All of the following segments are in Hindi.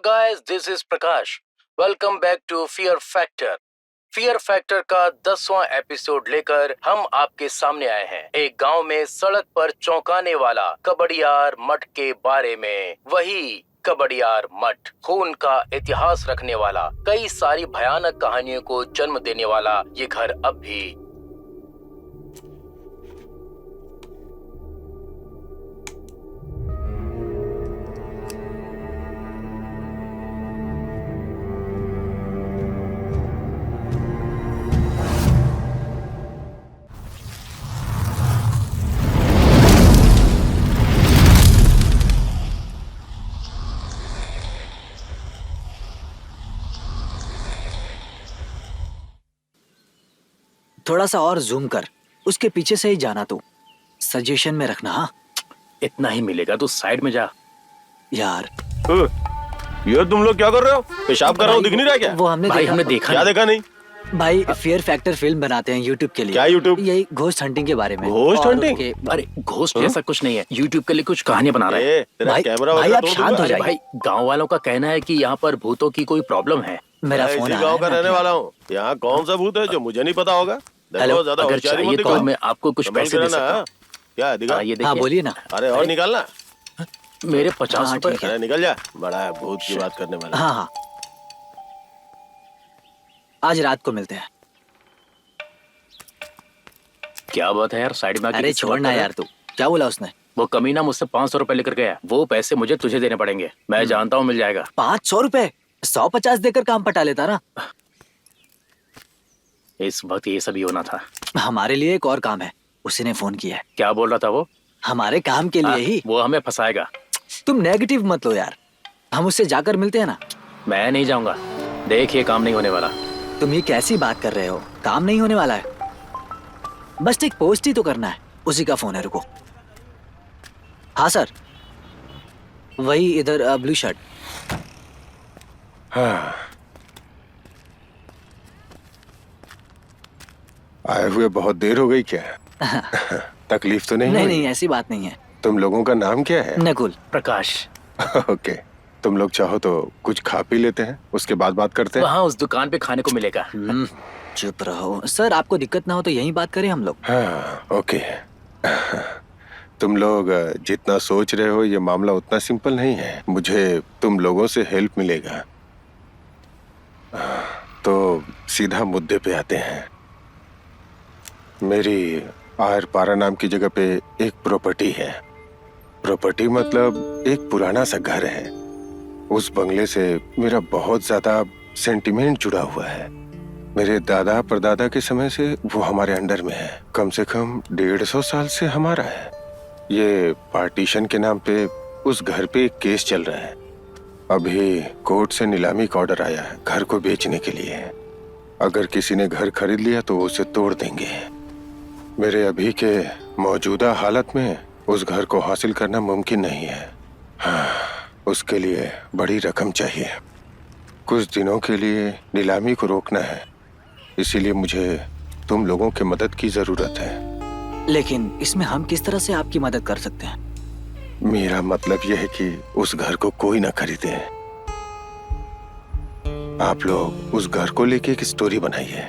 guys, this is Prakash. Welcome back to Fear Factor. Fear factor का 10वां एपिसोड लेकर हम आपके सामने आए हैं एक गांव में सड़क पर चौंकाने वाला कबड्डियार मठ के बारे में। वही कबड्डियार मठ, खून का इतिहास रखने वाला, कई सारी भयानक कहानियों को जन्म देने वाला ये घर अब भी थोड़ा सा और जूम कर, उसके पीछे से ही जाना तू। सजेशन में रखना। हाँ, इतना ही मिलेगा, तू साइड में जा यार। ये तुम लोग क्या कर रहे हो? पेशाब कर रहा हूँ, दिख नहीं रहा क्या? वो हमने देखा क्या देखा नहीं? भाई फियर फैक्टर फिल्म बनाते हैं यूट्यूब के लिए। क्या यूट्यूब? यही घोस्ट हंटिंग के बारे में। Ghost hunting? अरे घोस्ट जैसा कुछ नहीं है, यूट्यूब के लिए कुछ कहानियां बना रहे हैं। तेरा भाई, कैमरा भाई, वगैरह आप तोड़ शांत दूंगा। हो जाइए। भाई गांव वालों का कहना है कि यहाँ पर भूतों की कोई प्रॉब्लम है। मेरा मैं फोन इसी गांव का रहने वाला हूँ। यहाँ कौन सा भूत है जो मुझे नहीं पता होगा? हेलो, ज्यादा अगर होशियारी चाहिए मत तो दिखाओ। मैं आपको कुछ पैसे दे सकता हूँ। क्या दिखा? ये हाँ देखिए, बोलिए ना। अरे और निकालना। मेरे 50 हाँ, रुपए। ठीक है। अरे निकल जा, बड़ा है भूत की बात करने वाला। हाँ हाँ, आज रात को मिलते हैं। क्या बात है यार, साइड में आके अरे किससे बात छोड़ना कर रहा है? यार, तू क्या बोला उसने? वो कमीना मुझसे 500 रुपए लेकर गया, वो पैसे मुझे तुझे देने पड़ेंगे। मैं जानता हूँ मिल जाएगा। 500 रुपए? 150 देकर काम पटा लेता ना। इस वक्त ये सभी होना था। हमारे लिए एक और काम है, उसी ने फोन किया है। क्या बोल रहा था वो? हमारे काम के लिए ही। वो हमें फंसाएगा। तुम नेगेटिव मत लो यार, हम उससे जाकर मिलते हैं ना। मैं नहीं जाऊंगा, देख ये काम नहीं होने वाला। तुम ये कैसी बात कर रहे हो? काम नहीं होने वाला है, बस एक पोस्ट ही तो करना है। उसी का फोन है, रुको। हाँ सर, वही इधर ब्लू शर्ट। हाँ, आए हुए बहुत देर हो गई क्या? तकलीफ तो नहीं नहीं हुई? नहीं, ऐसी बात नहीं है। तुम लोगों का नाम क्या है? नकुल। प्रकाश। ओके, तुम लोग चाहो तो कुछ खा पी लेते हैं, उसके बाद बात करते हैं। वहाँ उस दुकान पे खाने को मिलेगा। चुप रहो सर, आपको दिक्कत ना हो तो यहीं बात करें हम लोग। हाँ, ओके। तुम लोग जितना सोच रहे हो ये मामला उतना सिंपल नहीं है। मुझे तुम लोगों से हेल्प मिलेगा। तो सीधा मुद्दे पे आते हैं। मेरी आयर पारा नाम की जगह पे एक प्रॉपर्टी है। प्रॉपर्टी मतलब एक पुराना सा घर है। उस बंगले से मेरा बहुत ज्यादा सेंटिमेंट जुड़ा हुआ है। मेरे दादा परदादा के समय से वो हमारे अंडर में है। कम से कम 150 साल से हमारा है। ये पार्टीशन के नाम पे उस घर पे एक केस चल रहा है। अभी कोर्ट से नीलामी का ऑर्डर आया है घर को बेचने के लिए। अगर किसी ने घर खरीद लिया तो वो उसे तोड़ देंगे। मेरे अभी के मौजूदा हालत में उस घर को हासिल करना मुमकिन नहीं है। हाँ, उसके लिए बड़ी रकम चाहिए। कुछ दिनों के लिए नीलामी को रोकना है, इसीलिए मुझे तुम लोगों की मदद की जरूरत है। लेकिन इसमें हम किस तरह से आपकी मदद कर सकते हैं? मेरा मतलब यह है कि उस घर को कोई ना खरीदे। आप लोग उस घर को लेके एक स्टोरी बनाइए,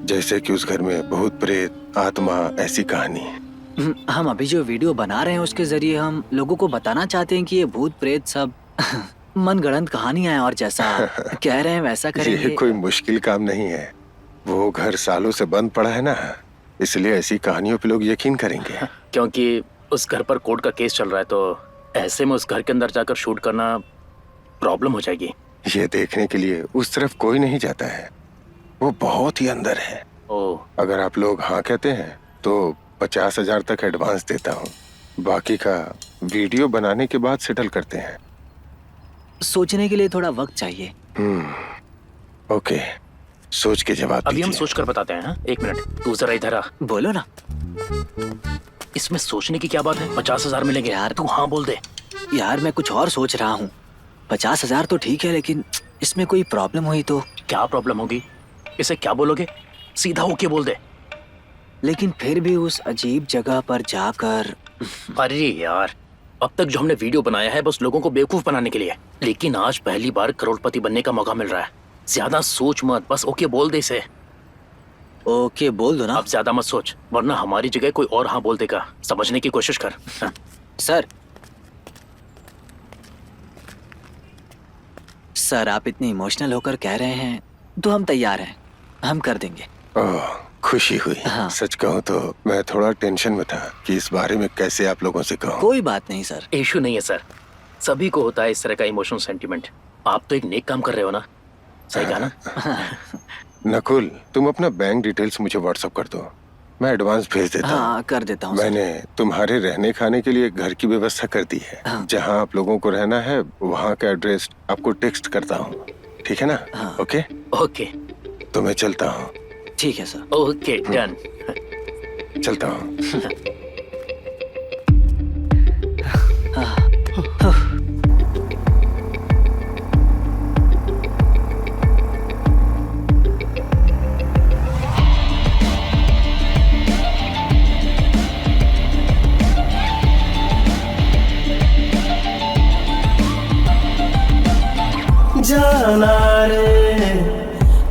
जैसे कि उस घर में भूत प्रेत आत्मा ऐसी कहानी। हम अभी जो वीडियो बना रहे हैं उसके जरिए हम लोगों को बताना चाहते हैं कि ये भूत प्रेत सब मनगढ़ंत कहानियां हैं, और जैसा कह रहे हैं वैसा करेंगे। ये कोई मुश्किल काम नहीं है। वो घर सालों से बंद पड़ा है ना, इसलिए ऐसी कहानियों पे लोग यकीन करेंगे। क्योंकि उस घर पर कोर्ट का केस चल रहा है, तो ऐसे में उस घर के अंदर जाकर शूट करना प्रॉब्लम हो जाएगी। ये देखने के लिए उस तरफ कोई नहीं जाता है, वो बहुत ही अंदर है। ओह, अगर आप लोग हाँ कहते हैं तो 50,000 तक एडवांस देता हूँ। बाकी का वीडियो बनाने के बाद सेटल करते हैं। सोचने के लिए थोड़ा वक्त चाहिए। ओके, सोच के जवाब अभी हम दीजिए। सोच कर बताते हैं। हाँ? 1 मिनट, तू जरा इधर आ। बोलो ना इसमें सोचने की क्या बात है? 50,000 मिलेंगे यार, तू हाँ बोल दे। यार, मैं कुछ और सोच रहा हूँ। 50,000 तो ठीक है, लेकिन इसमें कोई प्रॉब्लम हुई तो? क्या प्रॉब्लम होगी? इसे क्या बोलोगे? सीधा ओके बोल दे। लेकिन फिर भी उस अजीब जगह पर जाकर। अरे यार, अब तक जो हमने वीडियो बनाया है बस लोगों को बेवकूफ बनाने के लिए, लेकिन आज पहली बार करोड़पति बनने का मौका मिल रहा है। ज्यादा सोच मत, बस ओके बोल दे इसे। ओके बोल दो ना। अब ज्यादा मत सोच, वरना हमारी जगह कोई और हाँ बोल देगा। समझने की कोशिश कर। सर आप इतने इमोशनल होकर कह रहे हैं तो हम तैयार हैं, हम कर देंगे। ओह, खुशी हुई। हाँ। सच कहूँ तो मैं थोड़ा टेंशन में था कि इस बारे में कैसे आप लोगों से कहूँ। कोई बात नहीं सर। इशू नहीं है सर, सभी को होता है इस तरह का इमोशनल सेंटीमेंट। आप तो एक नेक काम कर रहे हो ना, सही कहा ना? नकुल, तुम अपना बैंक डिटेल्स मुझे व्हाट्सएप कर दो, मैं एडवांस भेज देता हूँ। हाँ कर देता हूँ। मैंने तुम्हारे रहने खाने के लिए घर की व्यवस्था कर दी है। हाँ। जहाँ आप लोगों को रहना है वहाँ का एड्रेस आपको टेक्स्ट करता हूँ, ठीक है ना? हाँ। ओके, ओके तो मैं चलता हूँ। ठीक है सर। Okay done. चलता हूँ। जाना रे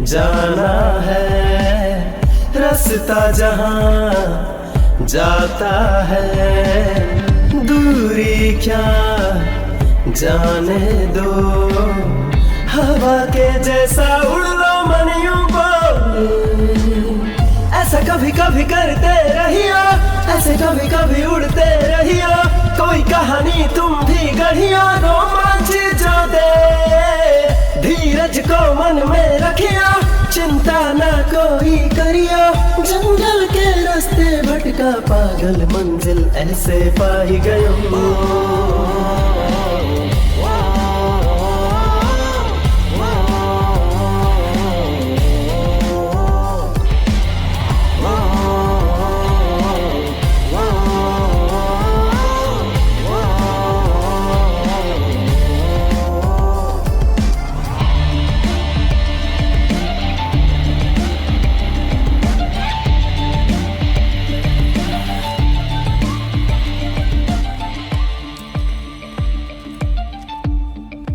जाना है, रास्ता जहाँ जाता है, दूरी क्या जाने दो, हवा के जैसा उड़ लो मन यूं बोल। ऐसा कभी कभी करते रहियो, ऐसे कभी कभी उड़ते रहियो, कोई कहानी तुम भी गढ़ियो, रोमांच जो दे धीरज को मन में रखियो, चिंता ना कोई करियो, जंगल के रास्ते भटका पागल मंजिल ऐसे पाई गयो।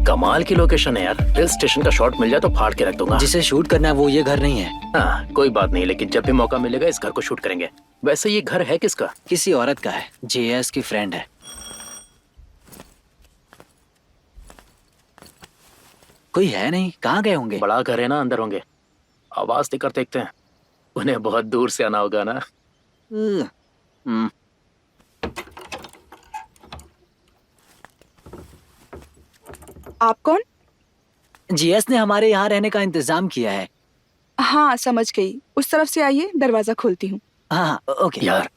कमाल की लोकेशन है यार, हिल स्टेशन का शॉट मिल जाए तो फाड़ के रख दूंगा। जिसे शूट करना है वो ये घर नहीं है। हाँ कोई बात नहीं, लेकिन जब भी मौका मिलेगा इस घर को शूट करेंगे। वैसे ये घर है किसका? किसी औरत का है, जेएस की फ्रेंड है। कोई है नहीं, कहाँ गए होंगे? बड़ा घर है ना, अंदर होंगे। आवाज देकर देखते हैं, उन्हें बहुत दूर से आना होगा ना। हम्म, आप कौन? जीएस ने हमारे यहाँ रहने का इंतजाम किया है। हाँ समझ गई, उस तरफ से आइए, दरवाजा खोलती हूँ। हाँ ओके। यार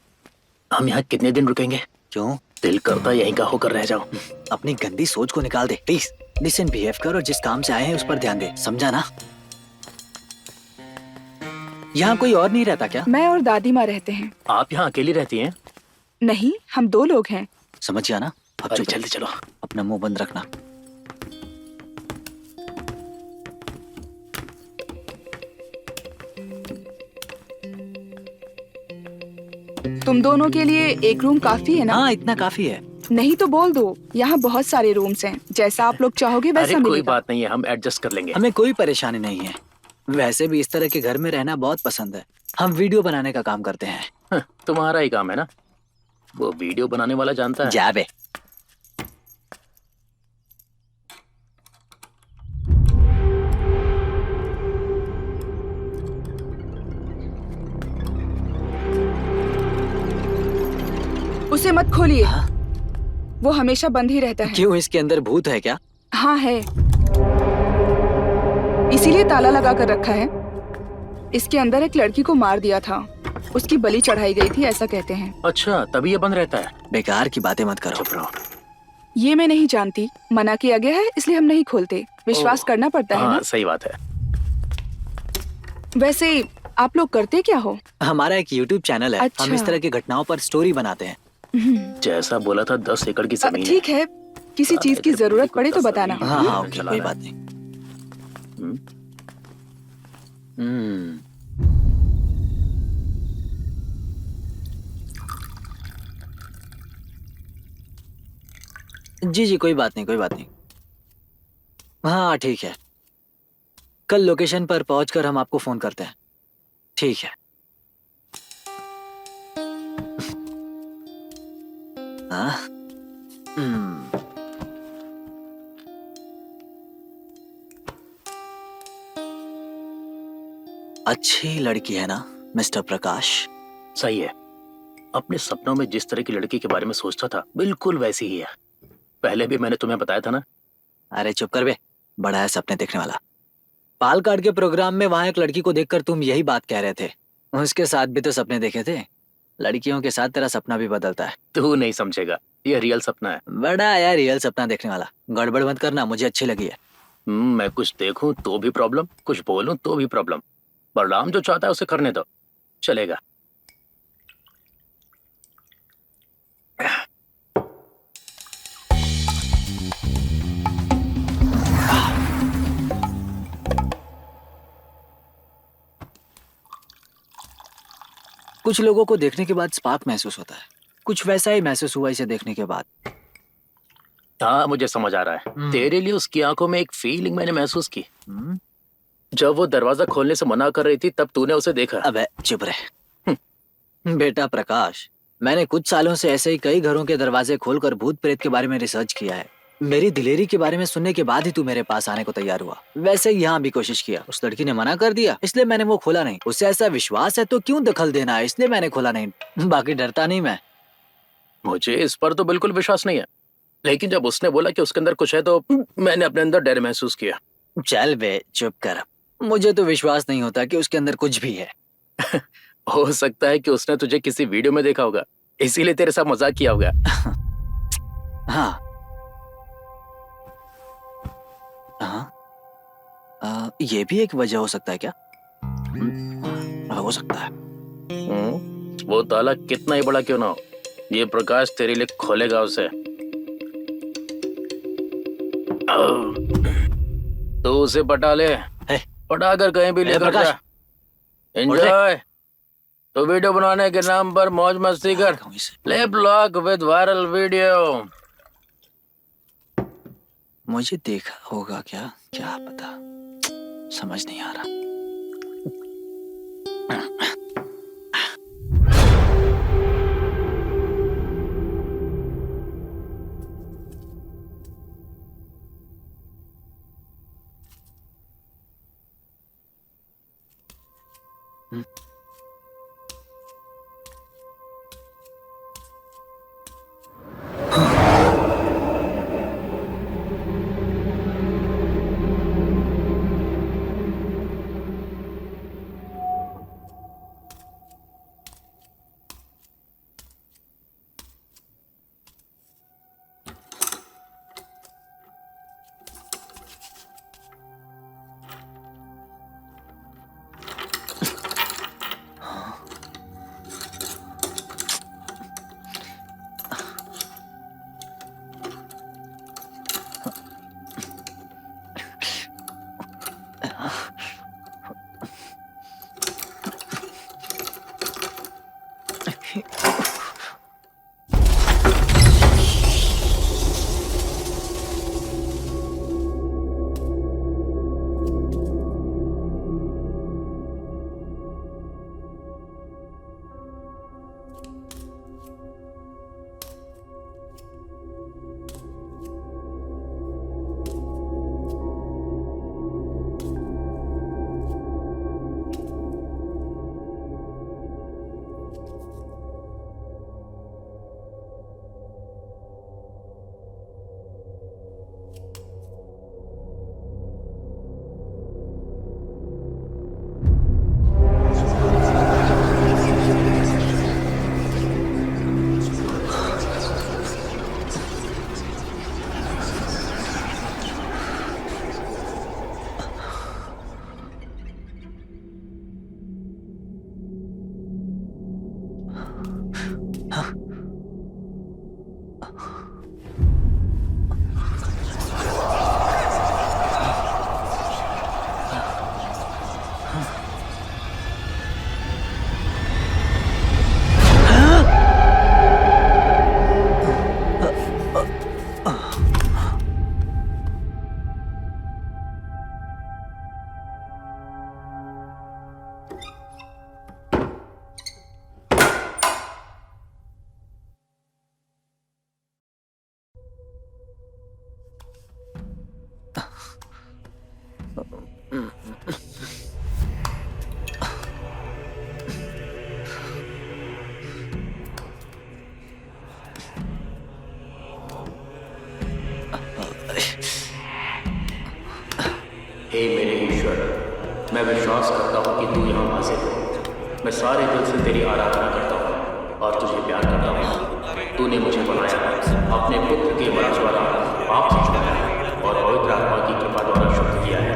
हम यहाँ कितने दिन रुकेंगे? क्यों? दिल करता यहीं का होकर रह जाओ। अपनी गंदी सोच को निकाल दे प्लीज। डिसेंट बिहेव कर और जिस काम से आए हैं उस पर ध्यान दे, समझा ना? यहाँ कोई और नहीं रहता क्या? मैं और दादी माँ रहते हैं। आप यहाँ अकेली रहती हैं? नहीं, हम 2 लोग हैं। समझ गया ना? अब अरे चुप जल्दी चलो। अपना मुंह बंद रखना। तुम दोनों के लिए एक रूम काफी है ना? हाँ इतना काफी है। नहीं तो बोल दो, यहाँ बहुत सारे रूम्स हैं, जैसा आप लोग चाहोगे वैसा अरे कोई मिलेगा। बात नहीं है, हम एडजस्ट कर लेंगे। हमें कोई परेशानी नहीं है। वैसे भी इस तरह के घर में रहना बहुत पसंद है। हम वीडियो बनाने का काम करते हैं। हाँ, तुम्हारा ही काम है ना, वो वीडियो बनाने वाला जानता है। जा बे। उसे मत खोलिए। हाँ? वो हमेशा बंद ही रहता है। क्यों, इसके अंदर भूत है क्या? हाँ है, इसीलिए ताला लगा कर रखा है। इसके अंदर एक लड़की को मार दिया था, उसकी बलि चढ़ाई गई थी, ऐसा कहते हैं। अच्छा तभी ये बंद रहता है। बेकार की बातें मत करो। चुप रहो। ये मैं नहीं जानती, मना किया गया है इसलिए हम नहीं खोलते। विश्वास ओह, करना पड़ता है हाँ ना। सही बात है। वैसे आप लोग करते क्या हो? हमारा एक YouTube चैनल है। अच्छा। हम इस तरह की घटनाओं पर स्टोरी बनाते हैं। जैसा बोला था 10 एकड़ की जमीन है। ठीक है, किसी चीज की जरूरत पड़े तो बताना। हाँ हाँ ओके, चला कोई रहा है। बात नहीं। हम्म। हम्म, जी जी, कोई बात नहीं, कोई बात नहीं। हाँ ठीक है, कल लोकेशन पर पहुंचकर हम आपको फोन करते हैं। ठीक है। हाँ? हम्म, अच्छी लड़की है ना मिस्टर प्रकाश? सही है। अपने सपनों में जिस तरह की लड़की के बारे में सोचता था बिल्कुल वैसी ही है। पहले भी मैंने तुम्हें बताया था ना। अरे चुप कर बे, बड़ा है सपने देखने वाला। पाल कार्ड के प्रोग्राम में वहां एक लड़की को देखकर तुम यही बात कह रहे थे। उसके साथ भी तो सपने देखे थे। लड़कियों के साथ तेरा सपना भी बदलता है। तू नहीं समझेगा, ये रियल सपना है। बड़ा यार रियल सपना देखने वाला। गड़बड़ मत करना, मुझे अच्छी लगी है। मैं कुछ देखूं तो भी प्रॉब्लम, कुछ बोलूं तो भी प्रॉब्लम। बलराम जो चाहता है उसे करने दो, चलेगा। कुछ लोगों को देखने के बाद स्पार्क महसूस होता है, कुछ वैसा ही महसूस हुआ इसे देखने के बाद। हाँ मुझे समझ आ रहा है। तेरे लिए उसकी आंखों में एक फीलिंग मैंने महसूस की। जब वो दरवाजा खोलने से मना कर रही थी तब तूने उसे देखा। अबे चुप रहे। बेटा प्रकाश, मैंने कुछ सालों से ऐसे ही कई घरों के दरवाजे खोलकर भूत प्रेत के बारे में रिसर्च किया है। मेरी दिलेरी के बारे में सुनने के बाद ही तू मेरे पास आने को तैयार हुआ। वैसे ही यहाँ भी कोशिश किया, उस लड़की ने मना कर दिया, इसलिए मैंने वो खोला नहीं। उसे ऐसा विश्वास है तो क्यों दखल देना है, इसलिए मैंने खोला नहीं। बाकी डरता नहीं मैं। मुझे इस पर तो बिल्कुल विश्वास नहीं है, लेकिन जब उसने बोला कि उसके अंदर कुछ है तो मैंने अपने अंदर डर महसूस किया। चल बे चुप कर। मुझे तो विश्वास नहीं होता कि उसके अंदर कुछ भी है। हो सकता है कि उसने तुझे किसी वीडियो में देखा होगा, इसीलिए तेरे साथ मजाक किया होगा। हाँ हाँ, ये भी एक वजह हो सकता है क्या? हो सकता है। वो ताला कितना ही बड़ा क्यों ना हो, ये प्रकाश तेरे लिए खोलेगा उसे। तो उसे पटा ले, पटा कर कहीं भी लेकर प्रकाश, जा। एंजॉय। तो वीडियो बनाने के नाम पर मौज मस्ती कर। ले ब्लॉग विद वायरल वीडियो। मुझे देखा होगा क्या, क्या पता, समझ नहीं आ रहा। हे मेरे ईश्वर, मैं विश्वास करता हूँ कि तू यहाँ हाजिर है। मैं सारे दिल से तेरी आराधना करता हूँ और तुझे प्यार करता हूँ। तूने मुझे बनाया है, अपने पुत्र के वरस द्वारा पाप से छुड़ाया है और पवित्र आत्मा की कृपा द्वारा शुद्ध किया है।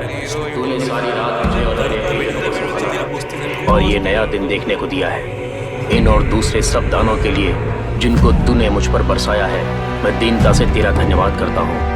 तूने सारी रात मुझे और मेरे प्रियजनों को संभाला और ये नया दिन देखने को दिया है। इन और दूसरे सब दानों के लिए जिनको तूने मुझ पर बरसाया है, मैं दीनता से तेरा धन्यवाद करता हूँ।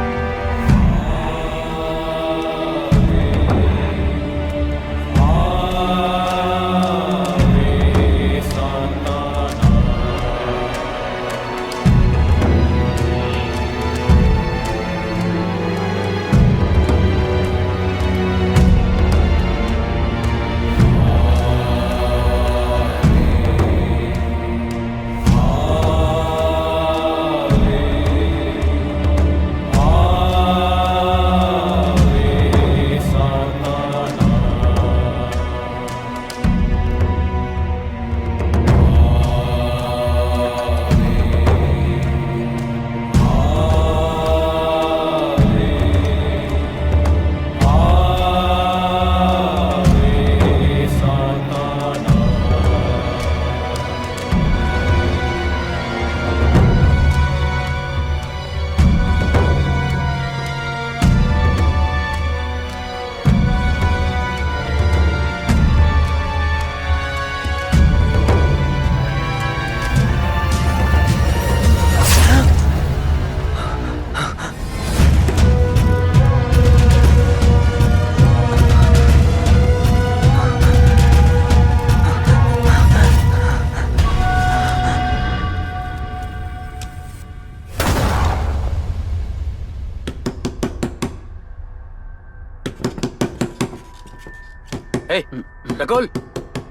नकुल,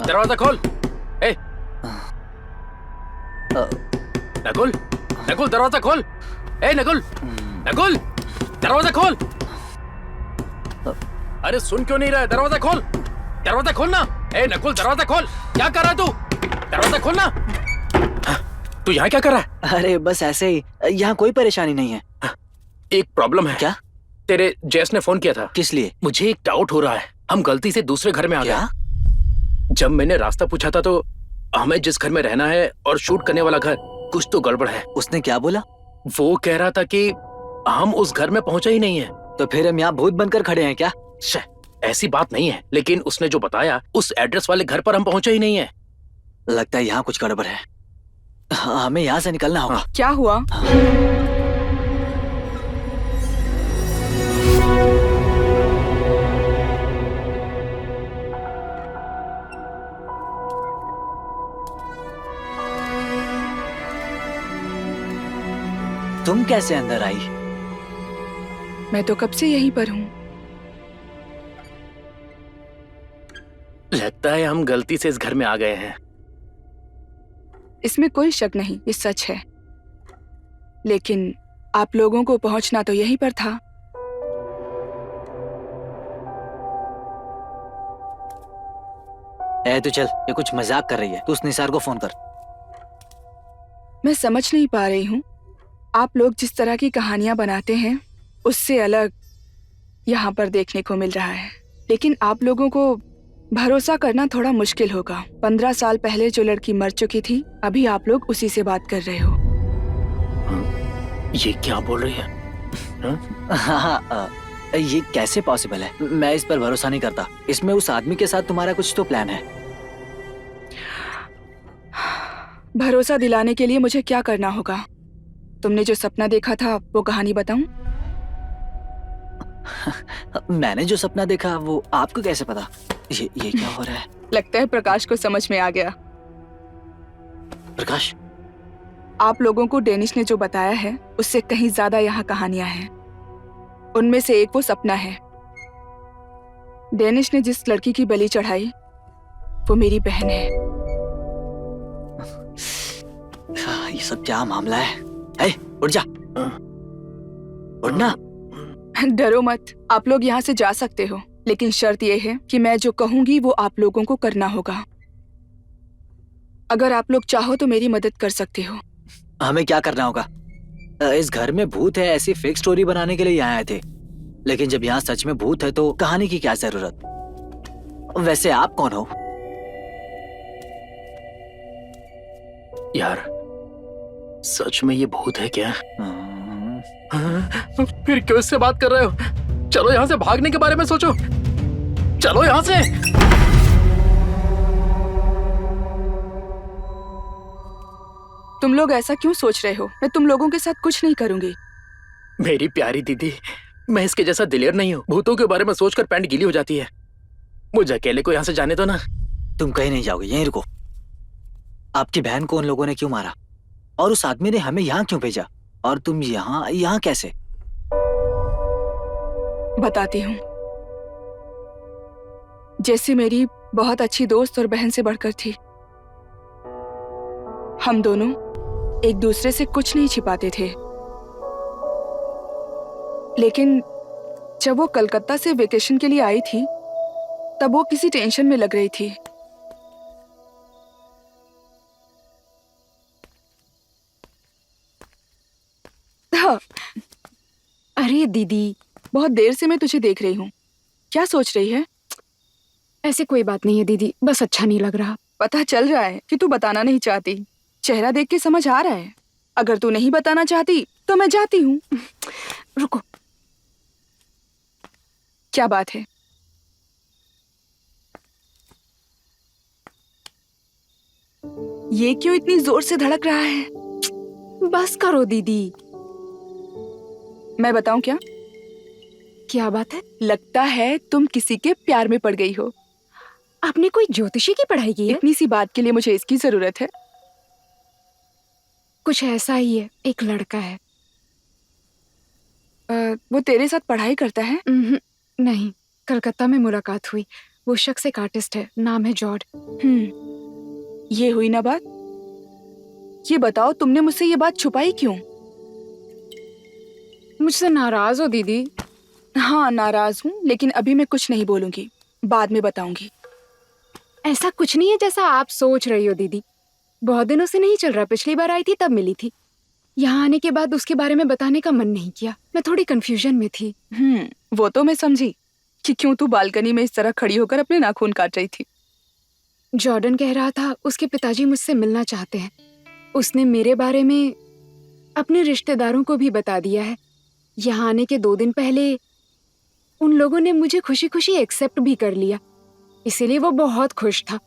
दरवाजा खोल। नकुल, नकुल दरवाजा खोल। नकुल, नकुल दरवाजा खोल। अरे सुन क्यों नहीं रहा है? दरवाजा खोल, दरवाजा खोलना। नकुल दरवाजा खोल। क्या कर रहा है तू? दरवाजा खोलना। तू यहाँ क्या कर रहा है? अरे बस ऐसे ही, यहाँ कोई परेशानी नहीं है। एक प्रॉब्लम है। क्या? तेरे जैस ने फोन किया था। किस लिए? मुझे एक डाउट हो रहा है, हम गलती से दूसरे घर में आ गए। जब मैंने रास्ता पूछा था तो हमें जिस घर में रहना है और शूट करने वाला घर, कुछ तो गड़बड़ है। उसने क्या बोला? वो कह रहा था कि हम उस घर में पहुंचे ही नहीं है। तो फिर हम यहाँ भूत बनकर खड़े हैं क्या? ऐसी बात नहीं है, लेकिन उसने जो बताया उस एड्रेस वाले घर पर हम पहुंचे ही नहीं है। लगता है यहाँ कुछ गड़बड़ है। हमें यहाँ से निकलना होगा। क्या हुआ? तुम कैसे अंदर आई? मैं तो कब से यहीं पर हूँ। लगता है हम गलती से इस घर में आ गए हैं। इसमें कोई शक नहीं, ये सच है। लेकिन आप लोगों को पहुंचना तो यहीं पर था। तू चल, ये कुछ मजाक कर रही है। तू उस निसार को फोन कर। मैं समझ नहीं पा रही हूँ, आप लोग जिस तरह की कहानियां बनाते हैं उससे अलग यहाँ पर देखने को मिल रहा है। लेकिन आप लोगों को भरोसा करना थोड़ा मुश्किल होगा। 15 साल पहले जो लड़की मर चुकी थी, अभी आप लोग उसी से बात कर रहे हो। ये क्या बोल रही है? ये कैसे पॉसिबल है? मैं इस पर भरोसा नहीं करता। इसमें उस आदमी के साथ तुम्हारा कुछ तो प्लान है। भरोसा दिलाने के लिए मुझे क्या करना होगा? तुमने जो सपना देखा था वो कहानी बताऊं? मैंने जो सपना देखा वो आपको कैसे पता? ये क्या हो रहा है? लगता है प्रकाश को समझ में आ गया। प्रकाश, आप लोगों को डेनिश ने जो बताया है उससे कहीं ज्यादा यहाँ कहानियां हैं। उनमें से एक वो सपना है। डेनिश ने जिस लड़की की बलि चढ़ाई वो मेरी बहन है। ये सब क्या मामला है? ए, उठ जा, उठना। डरो मत, आप लोग यहाँ से जा सकते हो, लेकिन शर्त यह है कि मैं जो कहूंगी वो आप लोगों को करना होगा। अगर आप लोग चाहो तो मेरी मदद कर सकते हो। हमें क्या करना होगा? इस घर में भूत है ऐसी फेक स्टोरी बनाने के लिए यहाँ आए थे, लेकिन जब यहाँ सच में भूत है तो कहानी की क्या जरूरत? वैसे आप कौन हो? यार, सच में ये भूत है क्या? फिर क्यों इससे बात कर रहे हो? चलो यहाँ से भागने के बारे में सोचो। चलो यहाँ से। तुम लोग ऐसा क्यों सोच रहे हो? मैं तुम लोगों के साथ कुछ नहीं करूंगी। मेरी प्यारी दीदी, मैं इसके जैसा दिलेर नहीं हूँ। भूतों के बारे में सोचकर पैंट गीली हो जाती है। मुझे अकेले को यहाँ से जाने दो ना। तुम कहीं नहीं जाओगे, यहीं रुको। आपकी बहन को उन लोगों ने क्यों मारा? और उस आदमी ने हमें यहाँ क्यों भेजा? और तुम यहाँ कैसे? बताती हूँ। जैसी मेरी बहुत अच्छी दोस्त और बहन से बढ़कर थी, हम दोनों एक दूसरे से कुछ नहीं छिपाते थे। लेकिन जब वो कलकत्ता से वेकेशन के लिए आई थी, तब वो किसी टेंशन में लग रही थी। हाँ। अरे दीदी, बहुत देर से मैं तुझे देख रही हूँ। क्या सोच रही है? ऐसी कोई बात नहीं है दीदी, बस अच्छा नहीं लग रहा। पता चल रहा है कि तू बताना नहीं चाहती। चेहरा देख के समझ आ रहा है। अगर तू नहीं बताना चाहती तो मैं जाती हूँ। रुको। क्या बात है? ये क्यों इतनी जोर से धड़क रहा है? बस करो दीदी। मैं बताऊं क्या? क्या बात है? लगता है तुम किसी के प्यार में पड़ गई हो। आपने कोई ज्योतिषी की पढ़ाई की है? इतनी सी बात के लिए मुझे इसकी जरूरत है? कुछ ऐसा ही है, एक लड़का है। वो तेरे साथ पढ़ाई करता है? नहीं, कलकत्ता में मुलाकात हुई। वो शख्स एक आर्टिस्ट है, नाम है जॉर्ड। ये हुई ना बात। ये बताओ, तुमने मुझसे ये बात छुपाई क्यों? मुझसे नाराज हो दीदी? हाँ, नाराज हूँ, लेकिन अभी मैं कुछ नहीं बोलूंगी, बाद में बताऊंगी। ऐसा कुछ नहीं है जैसा आप सोच रही हो दीदी। बहुत दिनों से नहीं चल रहा। पिछली बार आई थी तब मिली थी। यहाँ आने के बाद उसके बारे में बताने का मन नहीं किया। मैं थोड़ी कंफ्यूजन में थी। वो तो मैं समझी कि क्यों तू बालकनी में इस तरह खड़ी होकर अपने नाखून काट रही थी। जॉर्डन कह रहा था उसके पिताजी मुझसे मिलना चाहते हैं। उसने मेरे बारे में अपने रिश्तेदारों को भी बता दिया है। यहाँ आने के 2 दिन पहले उन लोगों ने मुझे खुशी खुशी एक्सेप्ट भी कर लिया, इसीलिए वो बहुत खुश था।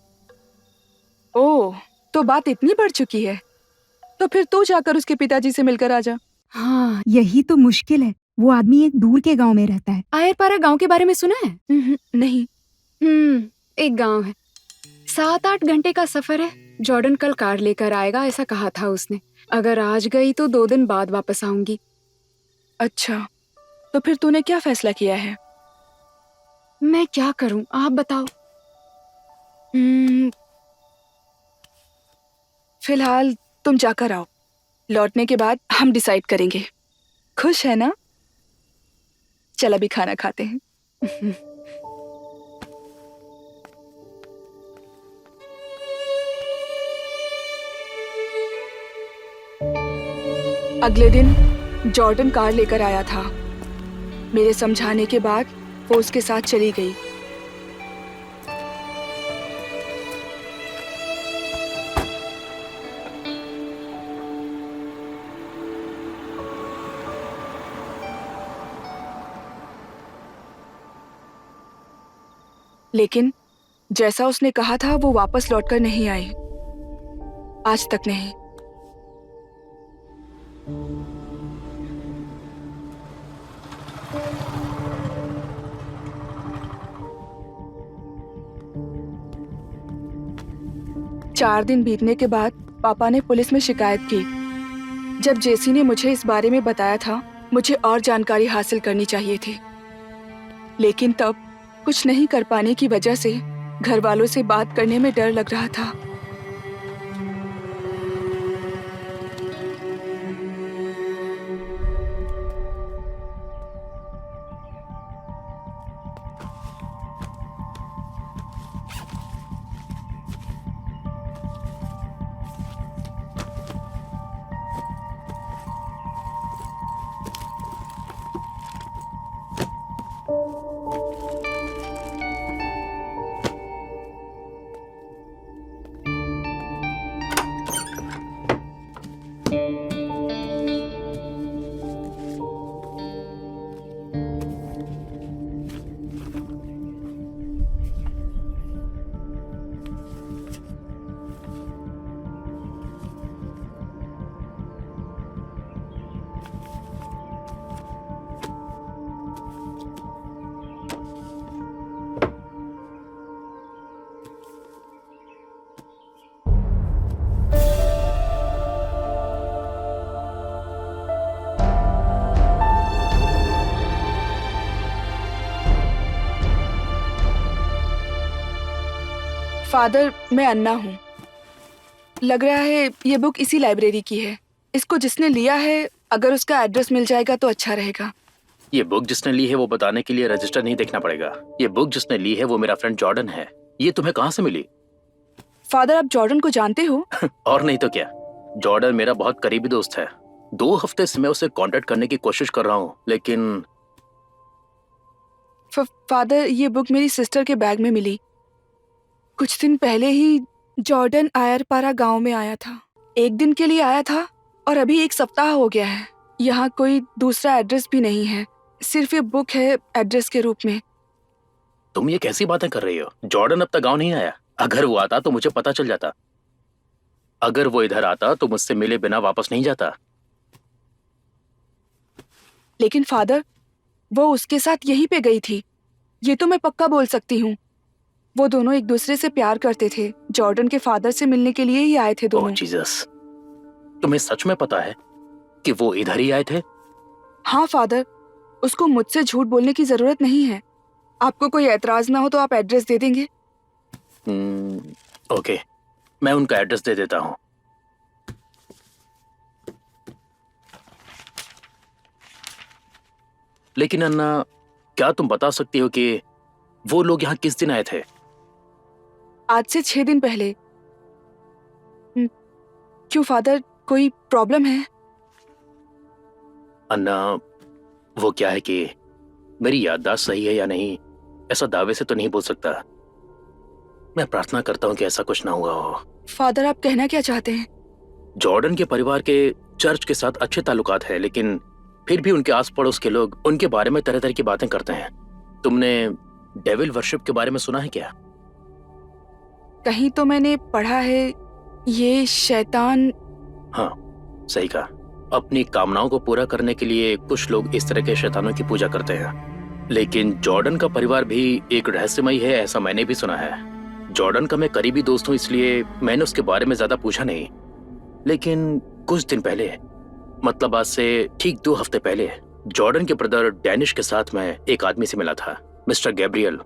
ओह, तो बात इतनी बढ़ चुकी है। तो फिर तू जाकर उसके पिताजी से मिलकर आ जा। हाँ, यही तो मुश्किल है। वो आदमी एक दूर के गांव में रहता है। आयरपारा गांव के बारे में सुना है? नहीं। एक गांव है, 7-8 घंटे का सफर है। जॉर्डन कल कार लेकर आएगा, ऐसा कहा था उसने। अगर आज गई तो 2 दिन बाद वापस आऊंगी। अच्छा, तो फिर तूने क्या फैसला किया है? मैं क्या करूं, आप बताओ। फिलहाल तुम जाकर आओ, लौटने के बाद हम डिसाइड करेंगे। खुश है ना? चल अभी खाना खाते हैं। अगले दिन जॉर्डन कार लेकर आया था। मेरे समझाने के बाद वो उसके साथ चली गई। लेकिन जैसा उसने कहा था वो वापस लौटकर नहीं आई, आज तक नहीं। चार दिन बीतने के बाद पापा ने पुलिस में शिकायत की जब जेसी ने मुझे इस बारे में बताया था, मुझे और जानकारी हासिल करनी चाहिए थी, लेकिन तब कुछ नहीं कर पाने की वजह से घर वालों से बात करने में डर लग रहा था। फादर, मैं अन्ना हूँ। लग रहा है ये बुक इसी लाइब्रेरी की है। इसको जिसने लिया है, अगर उसका एड्रेस मिल जाएगा तो अच्छा रहेगा। ये बुक जिसने ली है वो बताने के लिए रजिस्टर नहीं देखना पड़ेगा। ये बुक जिसने ली है वो मेरा फ्रेंड जॉर्डन है। ये तुम्हें कहाँ से मिली? फादर, आप जॉर्डन को जानते हो? और नहीं तो क्या, जॉर्डन मेरा बहुत करीबी दोस्त है। 2 हफ्ते से मैं उसे कांटेक्ट करने की कोशिश कर रहा हूँ, लेकिन फादर, ये बुक मेरी सिस्टर के बैग में मिली। कुछ दिन पहले ही जॉर्डन आयरपारा गांव में आया था। 1 दिन के लिए आया था और अभी 1 सप्ताह हो गया है। यहाँ कोई दूसरा एड्रेस भी नहीं है, सिर्फ ये बुक है एड्रेस के रूप में। तुम ये कैसी बातें कर रही हो? जॉर्डन अब तक गांव नहीं आया। अगर वो आता तो मुझे पता चल जाता। अगर वो इधर आता तो मुझसे मिले बिना वापस नहीं जाता। लेकिन फादर, वो उसके साथ यहीं पे गई थी, ये तो मैं पक्का बोल सकती हूँ। वो दोनों एक दूसरे से प्यार करते थे। जॉर्डन के फादर से मिलने के लिए ही आए थे दोनों। ओह जीसस, तुम्हें सच में पता है कि वो इधर ही आए थे? हाँ फादर, उसको मुझसे झूठ बोलने की जरूरत नहीं है। आपको कोई एतराज ना हो तो आप एड्रेस दे देंगे? ओके, मैं उनका एड्रेस दे देता हूँ। लेकिन अन्ना, क्या तुम बता सकती हो कि वो लोग यहाँ किस दिन आए थे? आज से 6 दिन पहले। क्यों फादर, कोई प्रॉब्लम है? अन्ना, वो क्या है कि मेरी याददाश्त सही है या नहीं, ऐसा दावे से तो नहीं बोल सकता। मैं प्रार्थना करता हूँ कि ऐसा कुछ ना हुआ हो। फादर, आप कहना क्या चाहते हैं? जॉर्डन के परिवार के चर्च के साथ अच्छे ताल्लुकात हैं, लेकिन फिर भी उनके आस पड़ोस के लोग उनके बारे में तरह तरह की बातें करते हैं। तुमने डेविल वर्शिप के बारे में सुना है क्या? कहीं तो मैंने पढ़ा है, ये शैतान। हाँ, सही कहा। अपनी कामनाओं को पूरा करने के लिए कुछ लोग इस तरह के शैतानों की पूजा करते हैं। लेकिन जॉर्डन का परिवार भी एक रहस्यमयी है, ऐसा मैंने भी सुना है। जॉर्डन का मैं करीबी दोस्त हूँ, इसलिए मैंने उसके बारे में ज्यादा पूछा नहीं। लेकिन कुछ दिन पहले, मतलब आज से ठीक 2 हफ्ते पहले, जॉर्डन के ब्रदर डैनिश के साथ मैं एक आदमी से मिला था, मिस्टर गैब्रियल।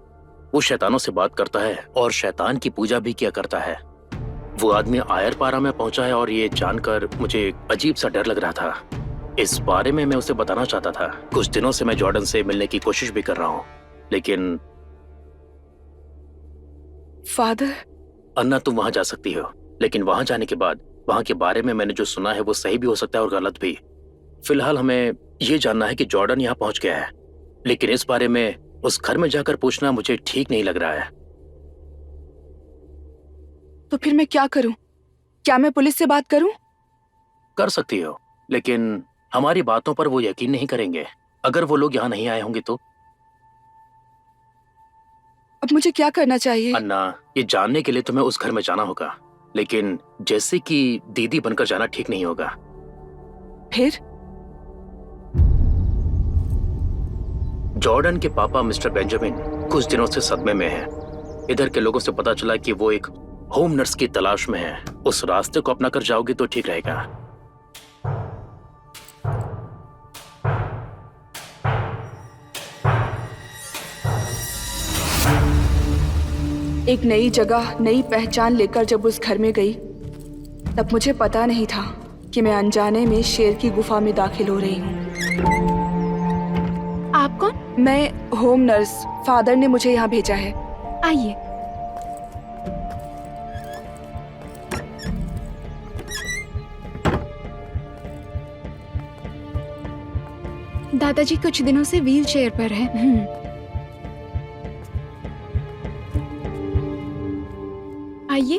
वो शैतानों से बात करता है और शैतान की पूजा भी किया करता है। वो आदमी आयरपारा में पहुंचा है और ये जानकर मुझे अजीब सा डर लग रहा था। इस बारे में मैं उसे बताना चाहता था। कुछ दिनों से मैं जॉर्डन से मिलने की कोशिश भी कर रहा हूँ, लेकिन फादर। अन्ना, तुम वहां जा सकती हो, लेकिन वहां जाने के बाद वहां के बारे में मैंने जो सुना है वो सही भी हो सकता है और गलत भी। फिलहाल हमें ये जानना है कि जॉर्डन यहाँ पहुंच गया है, लेकिन इस बारे में उस घर में जाकर पूछना मुझे ठीक नहीं लग रहा है। तो फिर मैं क्या करूं? क्या मैं पुलिस से बात करूं? कर सकती हो, लेकिन हमारी बातों पर वो यकीन नहीं करेंगे। अगर वो लोग यहाँ नहीं आए होंगे तो? अब मुझे क्या करना चाहिए? अन्ना, ये जानने के लिए तुम्हें उस घर में जाना होगा, लेकिन जैसे कि दीदी बनकर जाना ठीक नहीं होगा। फिर? जॉर्डन के पापा मिस्टर बेंजामिन कुछ दिनों से सदमे में हैं। इधर के लोगों से पता चला कि वो एक होम नर्स की तलाश में है। उस रास्ते को अपना कर जाओगे तो ठीक रहेगा। एक नई जगह, नई पहचान लेकर जब उस घर में गई, तब मुझे पता नहीं था कि मैं अनजाने में शेर की गुफा में दाखिल हो रही हूँ। आप कौन? मैं होम नर्स, फादर ने मुझे यहाँ भेजा है। आइए। दादाजी कुछ दिनों से व्हील चेयर पर हैं। आइए।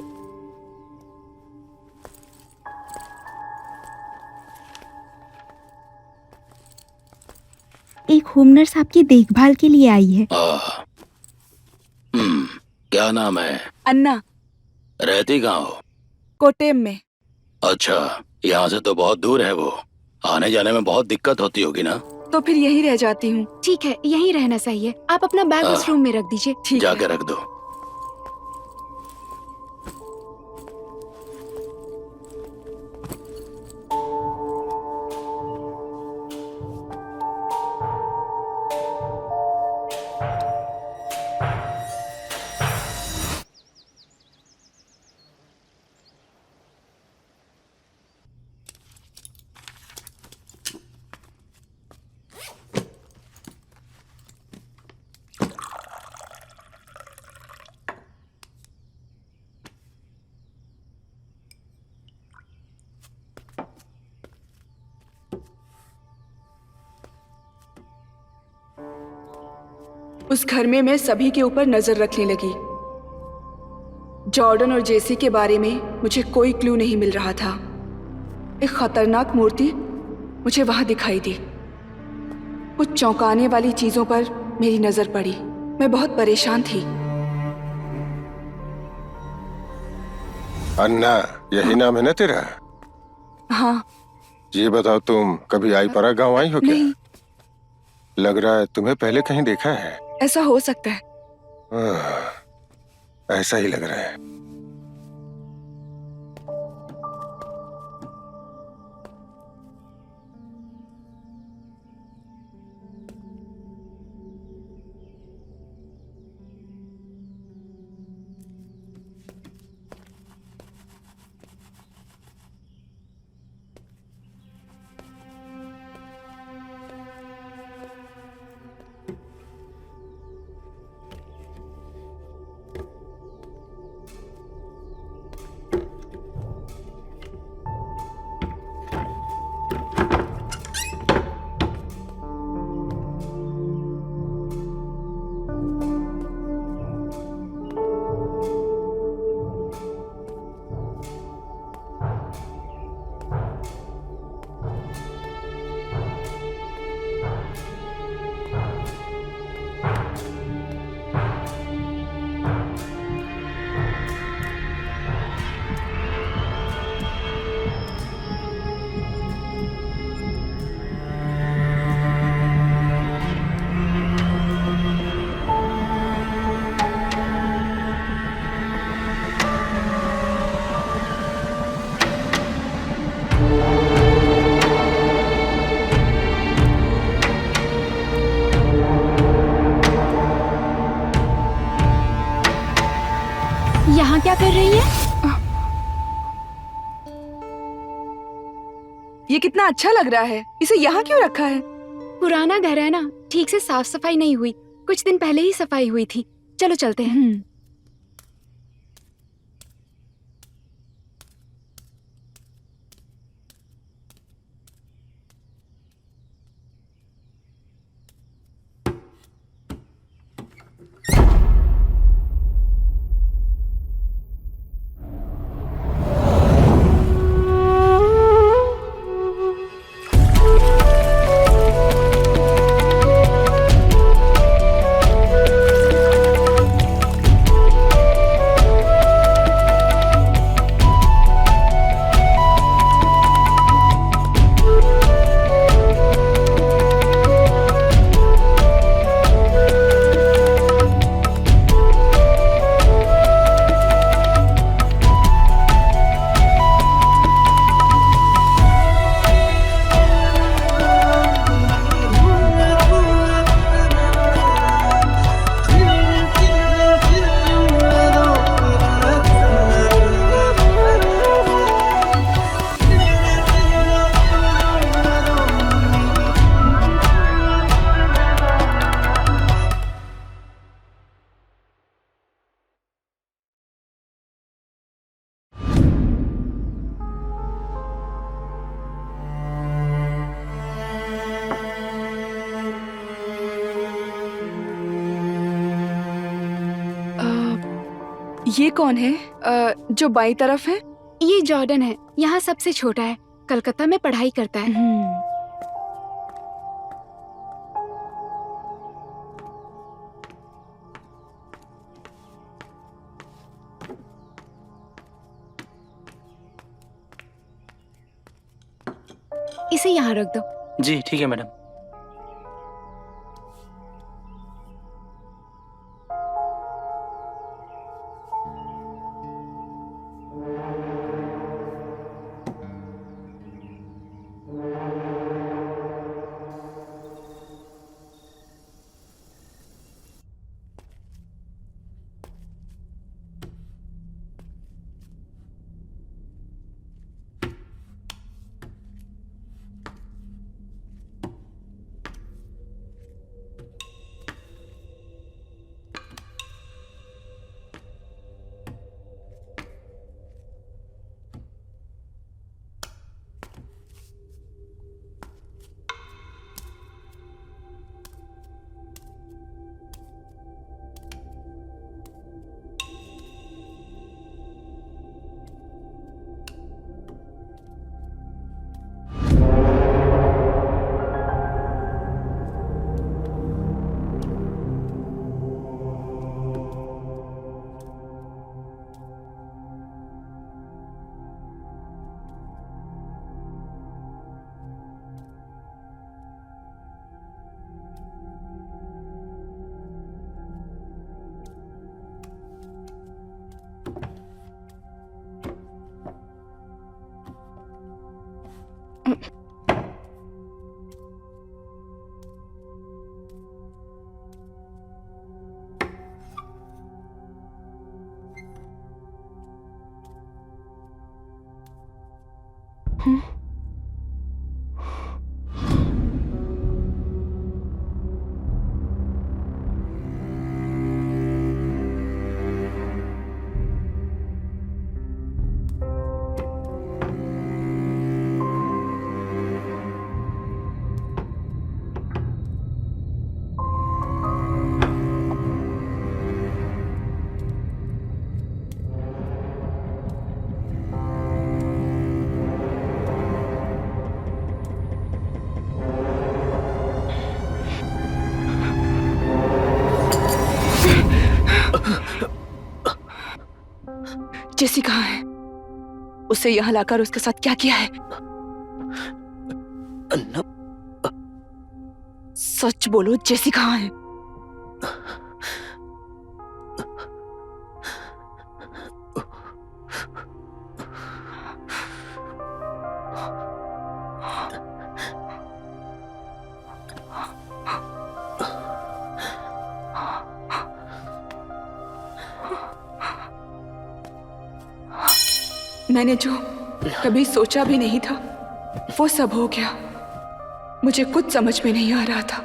एक होम नर्स आपकी देखभाल के लिए आई है। क्या नाम है? अन्ना। रहती कहाँ हो? कोटेम में। अच्छा, यहाँ से तो बहुत दूर है वो। आने जाने में बहुत दिक्कत होती होगी ना? तो फिर यहीं रह जाती हूँ। ठीक है, यहीं रहना सही है। आप अपना बैग उस रूम में रख दीजिए। ठीक है। जाके रख दो। उस घर में मैं सभी के ऊपर नजर रखने लगी। जॉर्डन और जेसी के बारे में मुझे कोई क्लू नहीं मिल रहा था। एक खतरनाक मूर्ति मुझे वहां दिखाई दी। कुछ चौंकाने वाली चीजों पर मेरी नजर पड़ी। मैं बहुत परेशान थी। अन्ना, यही नाम है ना तेरा? हाँ। ये बताओ, तुम कभी आईपरा गांव आई हो क्या? नहीं। लग रहा है तुम्हें पहले कहीं देखा है। ऐसा हो सकता है। ऐसा ही लग रहा है। यहाँ क्या कर रही है? ये कितना अच्छा लग रहा है। इसे यहाँ क्यों रखा है? पुराना घर है ना, ठीक से साफ सफाई नहीं हुई। कुछ दिन पहले ही सफाई हुई थी। चलो चलते हैं। ये कौन है जो बाई तरफ है? ये जॉर्डन है, यहाँ सबसे छोटा है, कलकत्ता में पढ़ाई करता है। इसे यहाँ रख दो। जी ठीक है मैडम। जेसी कहाँ है? उसे यहाँ लाकर उसके साथ क्या किया है? सच बोलो, जेसी कहाँ है? मैंने जो कभी सोचा भी नहीं था वो सब हो गया। मुझे कुछ समझ में नहीं आ रहा था।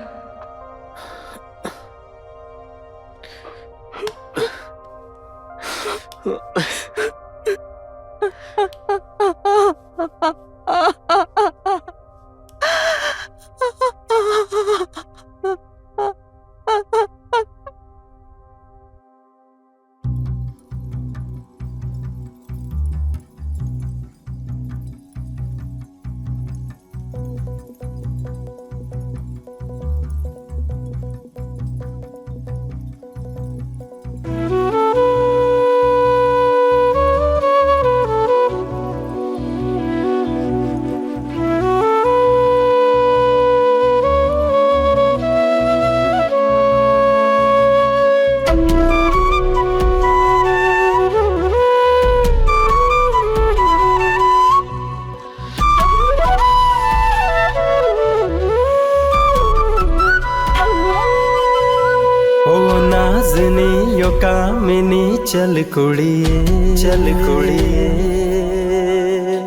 चल कुड़िए चल कुड़िए,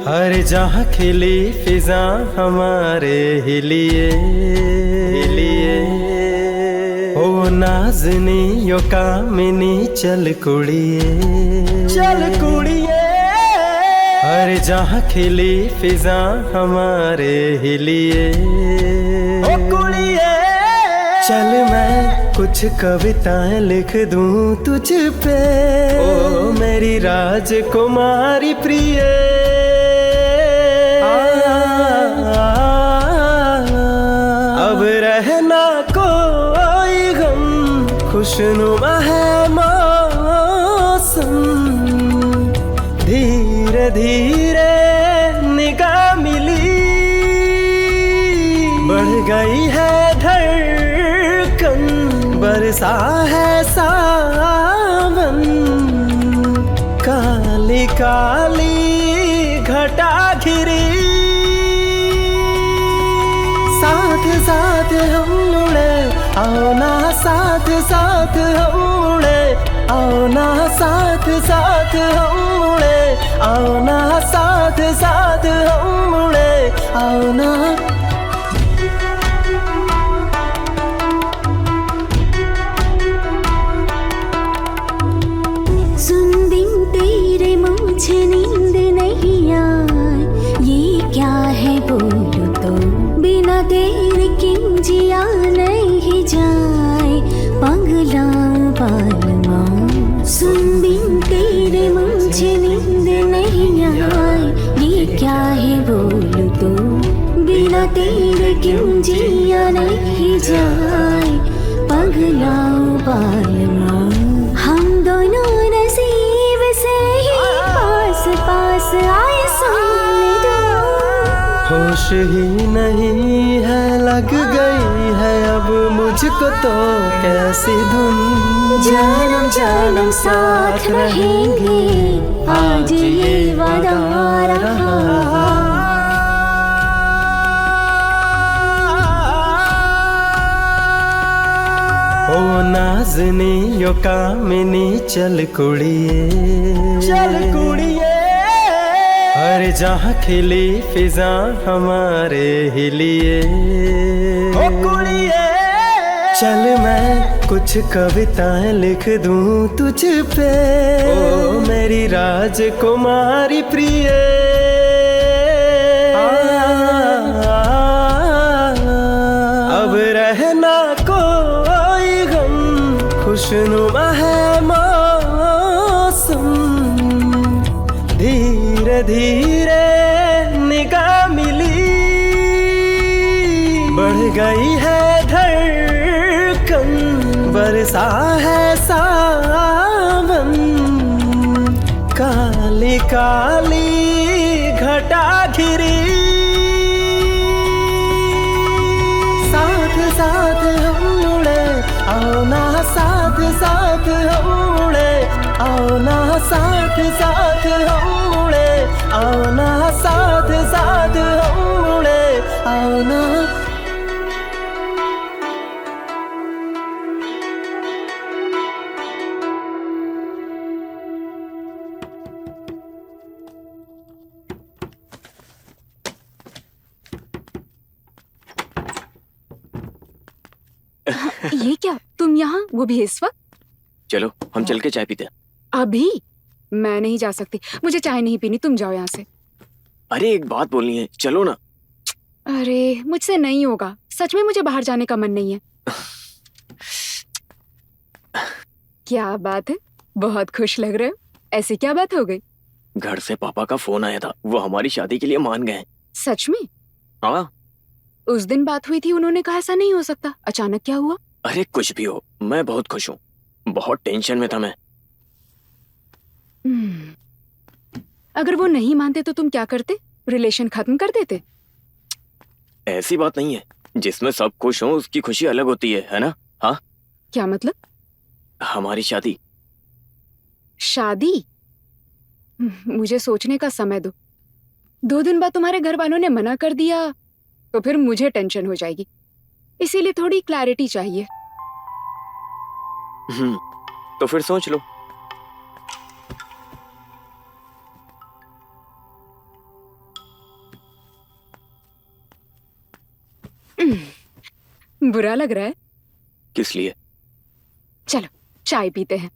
हर जहाँ खिली फिजा हमारे हिलिए हिलिए। ओ नाज़नी यो कामिनी चल कुड़िए चल कुड़िए, हर जहाँ खिली फिजा हमारे हिलिए। ओ कुड़िए चल मैं कुछ कविताएं लिख दूं तुझ पे, ओ मेरी राजकुमारी प्रिय। अब रहना कोई गम, खुशनुमा है मौसम। धीरे धीरे निगाह मिली, बढ़ गई है धड़कन, बरसा है सावन। काली काली घटा घिरी, साथ साथ हम उड़े, आओ ना साथ साथ हम उड़े, आओ ना साथ साथ हम उड़े, आओ ना साथ साथ हम उड़े, आओ ना। सुन दिन तेरे मुझे नींद नहीं आए, ये क्या है बोलो तो, बिना तेरे किन जिया नहीं जाए, पगलाऊं बालमा। सुन दिन तेरे मुझे नींद नहीं आए, ये क्या है बोलो तो, बिना तेरे किन जिया नहीं जाए, पगलाऊं बालमा। हम दोनों नसीब से ही पास पास आए, सुन दो। होश ही नहीं है, लग गई है अब मुझको तो कैसी धुन। जन्म जन्म साथ रहेंगे, आज ये वादा रहा। ओ नाज़नी यो कामिनी चल कुड़िए, चल कुड़िए। हर जहाँ खिली फिजा हमारे ही लिए, ओ कुड़िए। चल मैं कुछ कविताएं लिख दूं तुझ पे, ओ मेरी राजकुमारी प्रिय। अब रहना कोई गम, खुशनुमा है मौसम। धीरे धीरे निगाह मिली, बढ़ गई है धड़कन, बरसा है सावन। काली काली घटा घिरी, साथ साथ हम उड़े, आओ ना साथ साथ हम उड़े, आओ ना साथ साथ हम उड़े, आओ ना साथ साथ हम उड़े, आओ ना। ये क्या, तुम यहाँ, वो भी इस वक्त? चलो हम चल के चाय पीते हैं। अभी मैं नहीं जा सकती, मुझे चाय नहीं पीनी, तुम जाओ यहाँ से। अरे एक बात बोलनी है, चलो ना। अरे मुझसे नहीं होगा, सच में मुझे बाहर जाने का मन नहीं है। क्या बात है, बहुत खुश लग रहे हो, ऐसी क्या बात हो गई? घर से पापा का फोन आया था, वो हमारी शादी के लिए मान गए हैं। सच में? हाँ। उस दिन बात हुई थी, उन्होंने कहा ऐसा नहीं हो सकता, अचानक क्या हुआ? अरे कुछ भी हो, मैं बहुत खुश हूँ, बहुत टेंशन में था मैं। अगर वो नहीं मानते तो तुम क्या करते? रिलेशन खत्म कर देते? ऐसी बात नहीं है, जिसमें सब खुश हो उसकी खुशी अलग होती है ना? हाँ। क्या मतलब? हमारी शादी। शादी? मुझे सोचने का समय दो। 2 दिन बाद तुम्हारे घर वालों ने मना कर दिया तो फिर मुझे टेंशन हो जाएगी, इसीलिए थोड़ी क्लैरिटी चाहिए। तो फिर सोच लो। बुरा लग रहा है? किस लिए? चलो चाय पीते हैं।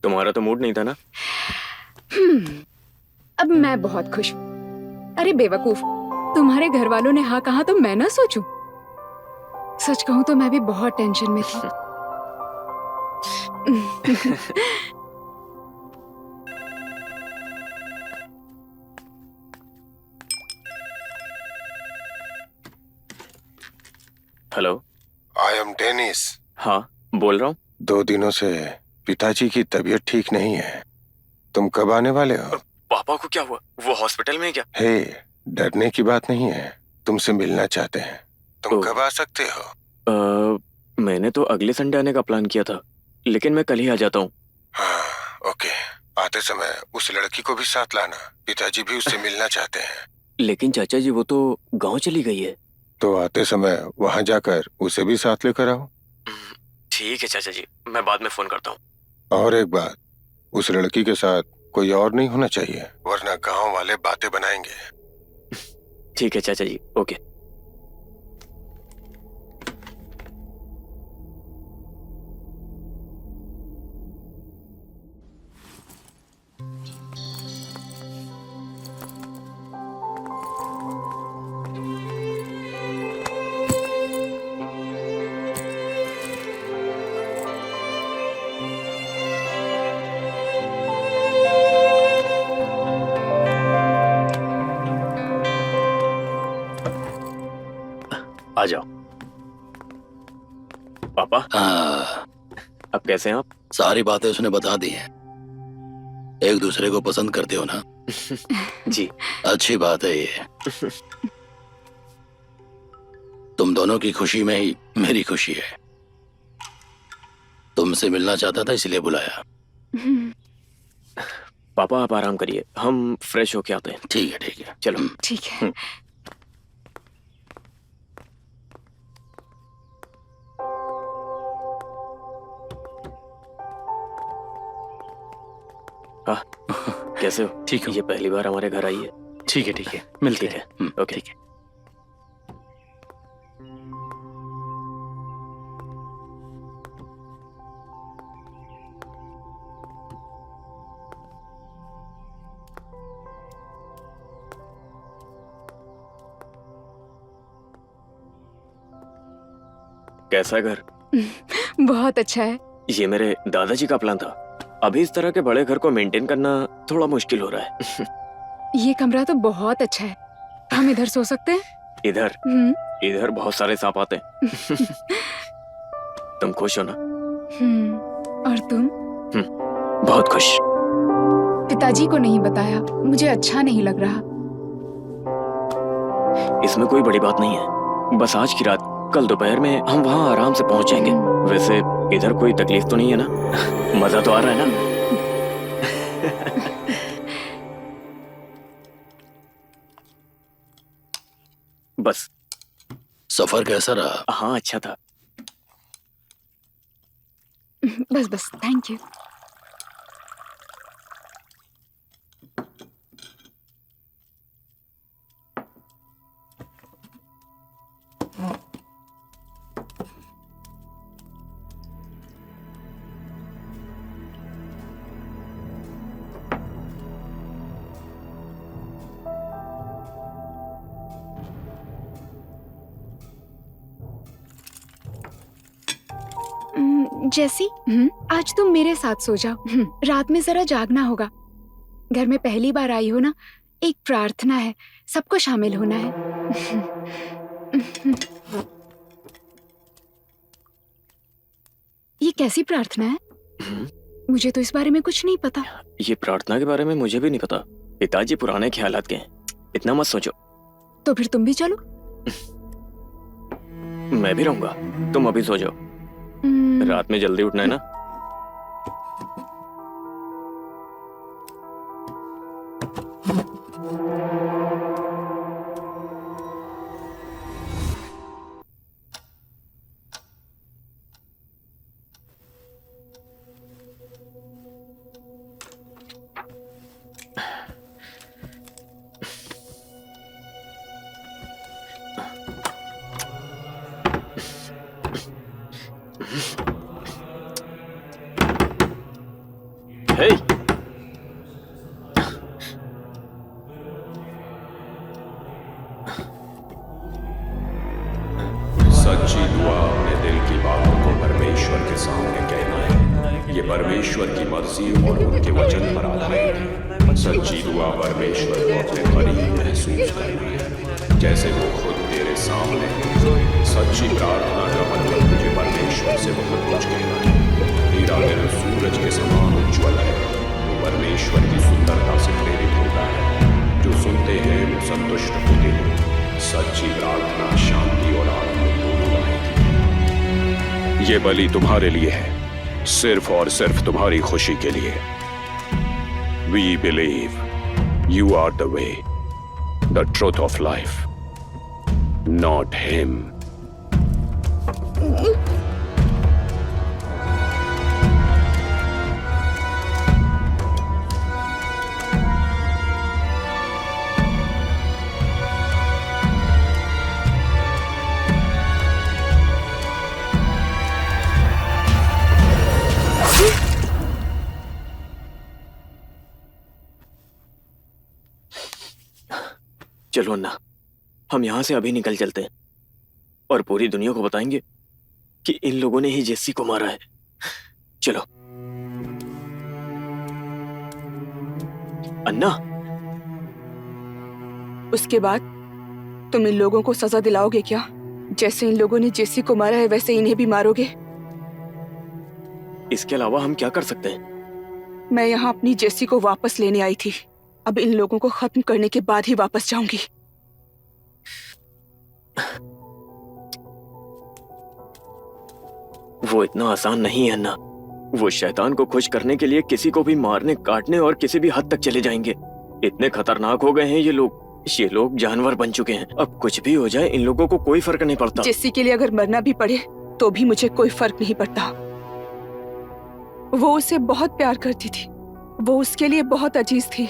तुम्हारा तो मूड नहीं था ना? अब मैं बहुत खुश हूँ। अरे बेवकूफ, तुम्हारे घर वालों ने हाँ कहा तो मैं ना सोचूं। सच कहूं तो मैं भी बहुत टेंशन में थी। हेलो। I am Dennis. हाँ, बोल रहा हूँ। 2 दिनों से पिताजी की तबीयत ठीक नहीं है। तुम कब आने वाले हो? पापा को क्या हुआ? वो हॉस्पिटल में है क्या? हे, डरने की बात नहीं है, तुमसे मिलना चाहते हैं। तुम ओ। कब आ सकते हो? मैंने तो अगले संडे आने का प्लान किया था, लेकिन मैं कल ही आ जाता हूँ। हाँ, ओके। आते समय उस लड़की को भी साथ लाना, पिताजी भी उससे मिलना चाहते हैं। लेकिन चाचा जी, वो तो गांव चली गई है। तो आते समय वहाँ जाकर उसे भी साथ लेकर आओ। ठीक है चाचा जी, मैं बाद में फोन करता हूँ। और एक बात, उस लड़की के साथ कोई और नहीं होना चाहिए, वरना गांव वाले बातें बनाएंगे। ठीक है चाचा जी, ओके। आ जाओ। पापा, हाँ, अब कैसे हैं आप? सारी बातें उसने बता दी हैं। एक दूसरे को पसंद करते हो ना? जी। अच्छी बात है ये। तुम दोनों की खुशी में ही मेरी खुशी है। तुमसे मिलना चाहता था इसलिए बुलाया। पापा आप आराम करिए, हम फ्रेश होके आते हैं। ठीक है, ठीक है, चलो। ठीक है। हाँ, कैसे हो? ठीक हो? ये पहली बार हमारे घर आई है। ठीक है, ठीक है, मिलते ठीक है, हैं। ओके। ठीक है। कैसा है घर? बहुत अच्छा है। ये मेरे दादाजी का प्लान था। अभी इस तरह के बड़े घर को मेंटेन करना थोड़ा मुश्किल हो रहा है। ये कमरा तो बहुत अच्छा है। हम इधर सो सकते हैं? इधर इधर बहुत सारे सांप आते हैं। तुम खुश हो ना? और तुम? बहुत खुश। पिताजी को नहीं बताया, मुझे अच्छा नहीं लग रहा। इसमें कोई बड़ी बात नहीं है। बस आज की रात, कल दोपहर में हम वहाँ आराम से पहुंच जाएंगे। वैसे इधर कोई तकलीफ तो नहीं है ना? मजा तो आ रहा है ना? बस। सफर कैसा रहा? हाँ, अच्छा था। बस बस, थैंक यू। जैसी, आज तुम मेरे साथ सो जाओ। रात में जरा जागना होगा। घर में पहली बार आई हो ना, एक प्रार्थना है, सबको शामिल होना है। ये कैसी प्रार्थना है? मुझे तो इस बारे में कुछ नहीं पता। ये प्रार्थना के बारे में मुझे भी नहीं पता। पिताजी पुराने ख्यालात के हैं, इतना मत सोचो। तो फिर तुम भी चलो। मैं भी रहूंगा, तुम अभी सो जाओ। रात में जल्दी उठना है ना? Hey! सच्ची दुआ अपने दिल की बातों को परमेश्वर के सामने कहना है। परमेश्वर की मर्जी और उनके वचन पर आधारित है। सच्ची दुआ परमेश्वर को अपने करीब महसूस करना है, जैसे वो खुद तेरे सामने है। सच्ची प्रार्थना का मतलब मुझे परमेश्वर से बहुत कुछ कहना है। हीरा मेरे सूरज के समान उज्ज्वल है, वो परमेश्वर की सुंदरता से प्रेरित होता है। जो सुनते हैं वो संतुष्ट होते हैं। सच्ची प्रार्थना शांति और आनंद दोनों लाएगी। ये बलि तुम्हारे लिए है, सिर्फ और सिर्फ तुम्हारी खुशी के लिए। We believe you are the way, the truth of life, not him. चलो अन्ना, हम यहाँ से अभी निकल चलते हैं और पूरी दुनिया को बताएंगे कि इन लोगों ने ही जेसी को मारा है। चलो अन्ना। उसके बाद तुम इन लोगों को सजा दिलाओगे क्या? जैसे इन लोगों ने जेसी को मारा है वैसे इन्हें भी मारोगे? इसके अलावा हम क्या कर सकते हैं? मैं यहाँ अपनी जेसी को वापस लेने आई थी। अब इन लोगों को खत्म करने के बाद ही वापस जाऊंगी। वो इतना आसान नहीं है अन्ना। वो शैतान को खुश करने के लिए किसी को भी मारने, काटने और किसी भी हद तक चले जाएंगे। इतने खतरनाक हो गए हैं ये लोग जानवर बन चुके हैं। अब कुछ भी हो जाए इन लोगों को कोई फर्क नहीं पड़ता। जेसी के लिए अगर मरना भी पड़े तो भी मुझे कोई फर्क नहीं पड़ता। वो उसे बहुत प्यार करती थी, वो उसके लिए बहुत अजीज थी।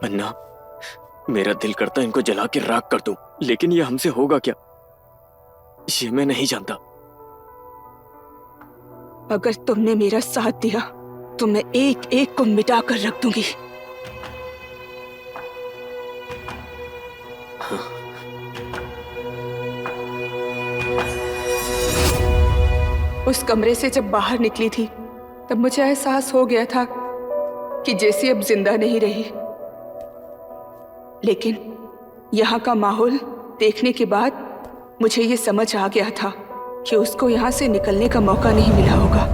अन्ना, मेरा दिल करता इनको जला के राख कर दूं, लेकिन ये हमसे होगा क्या ये मैं नहीं जानता। अगर तुमने मेरा साथ दिया तो मैं एक एक को मिटा कर रख दूंगी। उस कमरे से जब बाहर निकली थी तब मुझे एहसास हो गया था कि जेसी अब जिंदा नहीं रही। लेकिन यहाँ का माहौल देखने के बाद मुझे ये समझ आ गया था कि उसको यहाँ से निकलने का मौका नहीं मिला होगा।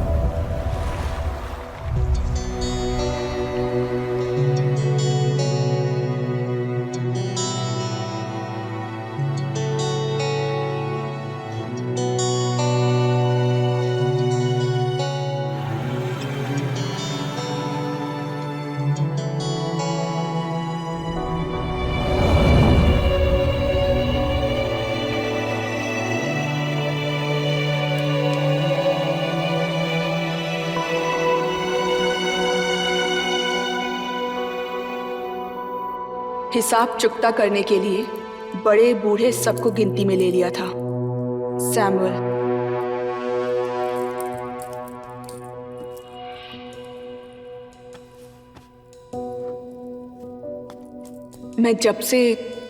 हिसाब चुकता करने के लिए बड़े बूढ़े सबको गिनती में ले लिया था। सैमुअल, मैं जब से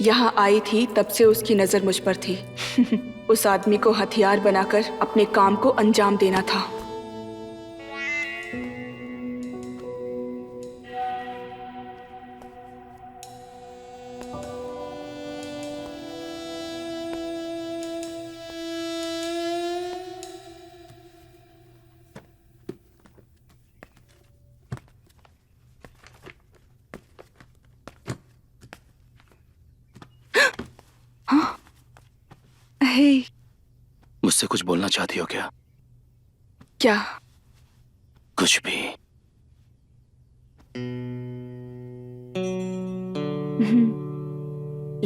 यहाँ आई थी तब से उसकी नजर मुझ पर थी। उस आदमी को हथियार बनाकर अपने काम को अंजाम देना था। मुझसे कुछ बोलना चाहती हो क्या? क्या? कुछ भी।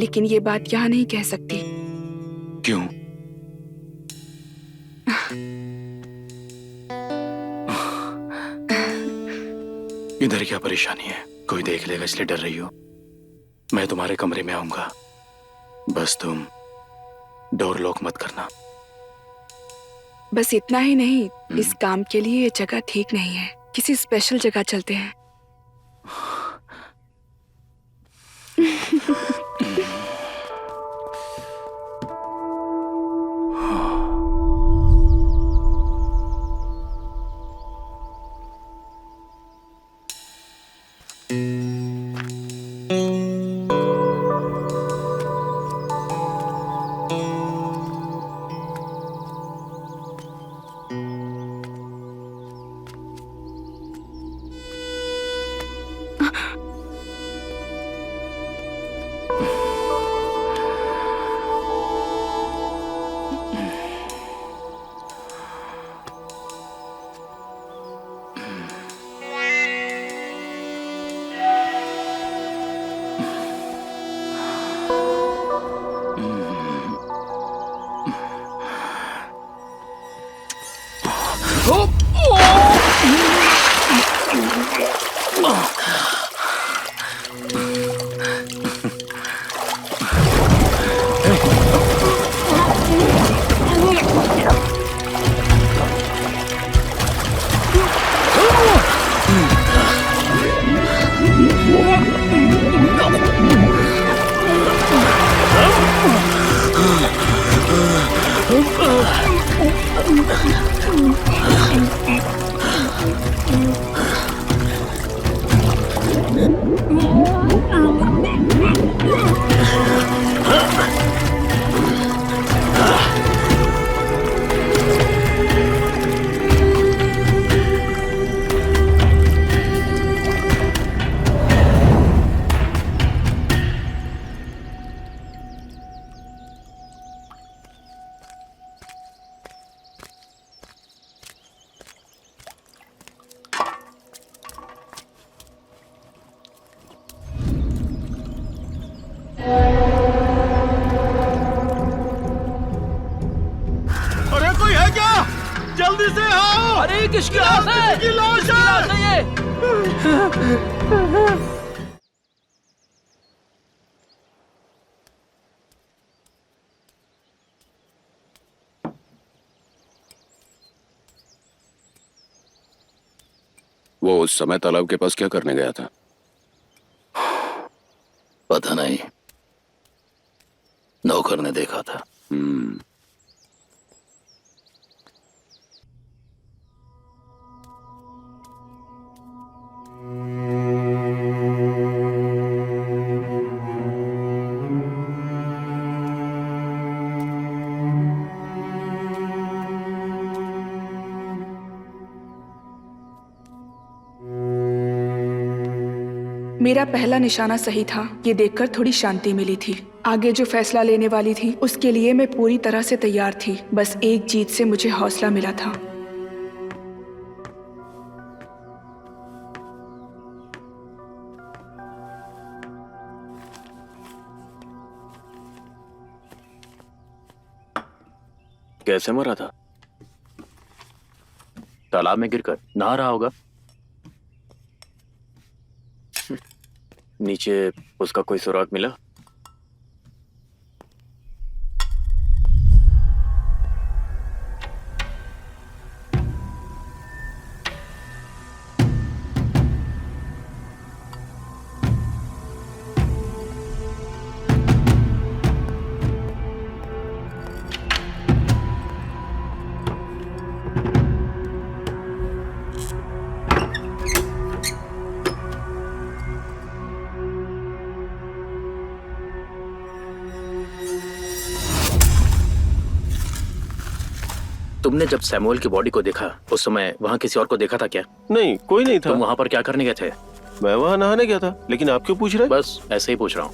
लेकिन ये बात यहाँ नहीं कह सकती। क्यों? इधर क्या परेशानी है? कोई देख लेगा इसलिए डर रही हो? मैं तुम्हारे कमरे में आऊंगा, बस तुम डोर लॉक मत करना। बस इतना ही नहीं, इस काम के लिए ये जगह ठीक नहीं है। किसी स्पेशल जगह चलते हैं। वो उस समय तालाब के पास क्या करने गया था? पता नहीं, नौकर ने देखा था। मेरा पहला निशाना सही था, ये देखकर थोड़ी शांति मिली थी। आगे जो फैसला लेने वाली थी उसके लिए मैं पूरी तरह से तैयार थी। बस एक जीत से मुझे हौसला मिला था। कैसे मरा था? तालाब में गिरकर नहा रहा होगा। नीचे उसका कोई सुराग मिला? तुमने जब सैमुअल की बॉडी को देखा उस समय वहाँ किसी और को देखा था क्या? नहीं, कोई नहीं था। तुम वहाँ पर क्या करने गए थे? मैं वहाँ नहाने गया था, लेकिन आप क्यों पूछ रहे? बस ऐसे ही पूछ रहा हूँ।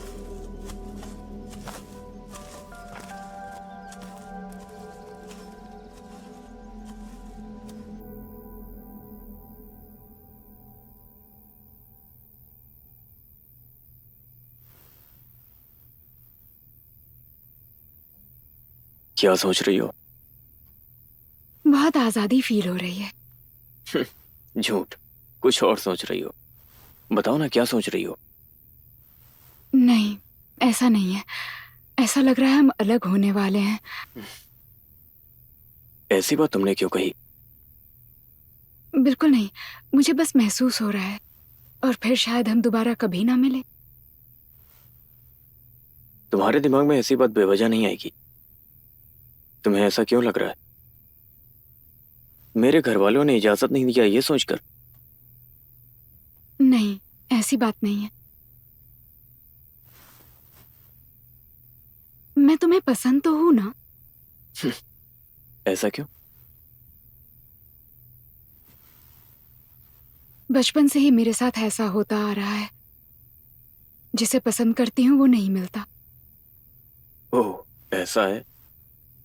क्या सोच रही हो? बहुत आजादी फील हो रही है। झूठ, कुछ और सोच रही हो। बताओ ना, क्या सोच रही हो? नहीं, ऐसा नहीं है। ऐसा लग रहा है हम अलग होने वाले हैं। ऐसी बात तुमने क्यों कही? बिल्कुल नहीं, मुझे बस महसूस हो रहा है। और फिर शायद हम दोबारा कभी ना मिले। तुम्हारे दिमाग में ऐसी बात बेवजह नहीं आएगी। तुम्हें ऐसा क्यों लग रहा है? मेरे घर वालों ने इजाजत नहीं दिया ये सोचकर? नहीं, ऐसी बात नहीं है। मैं तुम्हें पसंद तो हूं ना? ऐसा क्यों? बचपन से ही मेरे साथ ऐसा होता आ रहा है। जिसे पसंद करती हूँ वो नहीं मिलता। ओह, ऐसा है?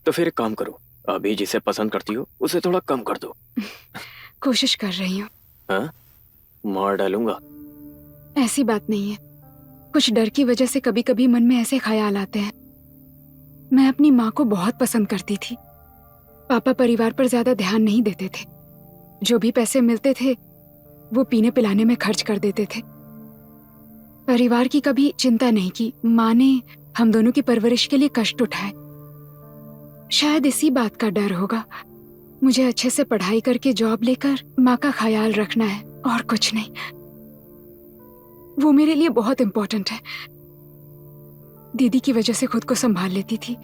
तो फिर एक काम करो, अभी जिसे पसंद करती हो उसे थोड़ा कम कर दो। कोशिश कर रही हूँ। हाँ? मार डालूंगा। ऐसी बात नहीं है। कुछ डर की वजह से कभी कभी मन में ऐसे ख्याल आते हैं। मैं अपनी माँ को बहुत पसंद करती थी। पापा परिवार पर ज्यादा ध्यान नहीं देते थे। जो भी पैसे मिलते थे वो पीने पिलाने में खर्च कर देते थे। परिवार की कभी चिंता नहीं की। माँ ने हम दोनों की परवरिश के लिए कष्ट उठाए। शायद इसी बात का डर होगा। मुझे अच्छे से पढ़ाई करके जॉब लेकर माँ का ख्याल रखना है और कुछ नहीं। वो मेरे लिए बहुत इम्पोर्टेंट है। दीदी की वजह से खुद को संभाल लेती थी,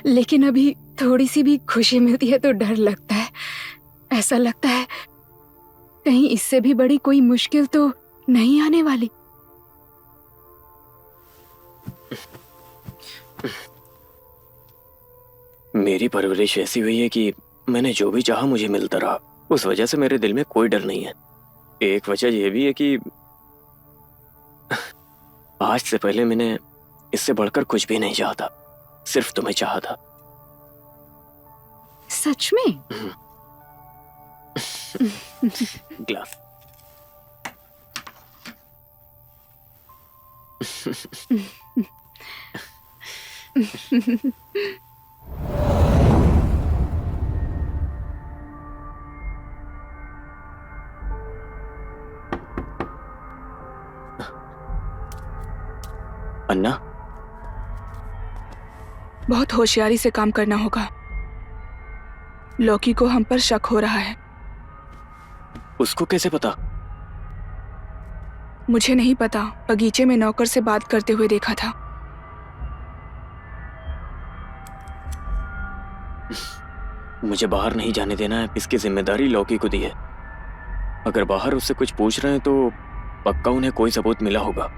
लेकिन अभी थोड़ी सी भी खुशी मिलती है तो डर लगता है। ऐसा लगता है कहीं इससे भी बड़ी कोई मुश्किल तो नहीं आने वाली। मेरी परवरिश ऐसी हुई है कि मैंने जो भी चाहा मुझे मिलता रहा। उस वजह से मेरे दिल में कोई डर नहीं है। एक वजह यह भी है कि आज से पहले मैंने इससे बढ़कर कुछ भी नहीं चाहा था, सिर्फ तुम्हें चाहा था। सच में? ग्लास। अन्ना, बहुत होशियारी से काम करना होगा। लौकी को हम पर शक हो रहा है। उसको कैसे पता? मुझे नहीं पता, बगीचे में नौकर से बात करते हुए देखा था। मुझे बाहर नहीं जाने देना है, इसकी जिम्मेदारी लौकी को दी है। अगर बाहर उससे कुछ पूछ रहे हैं तो पक्का उन्हें कोई सबूत मिला होगा।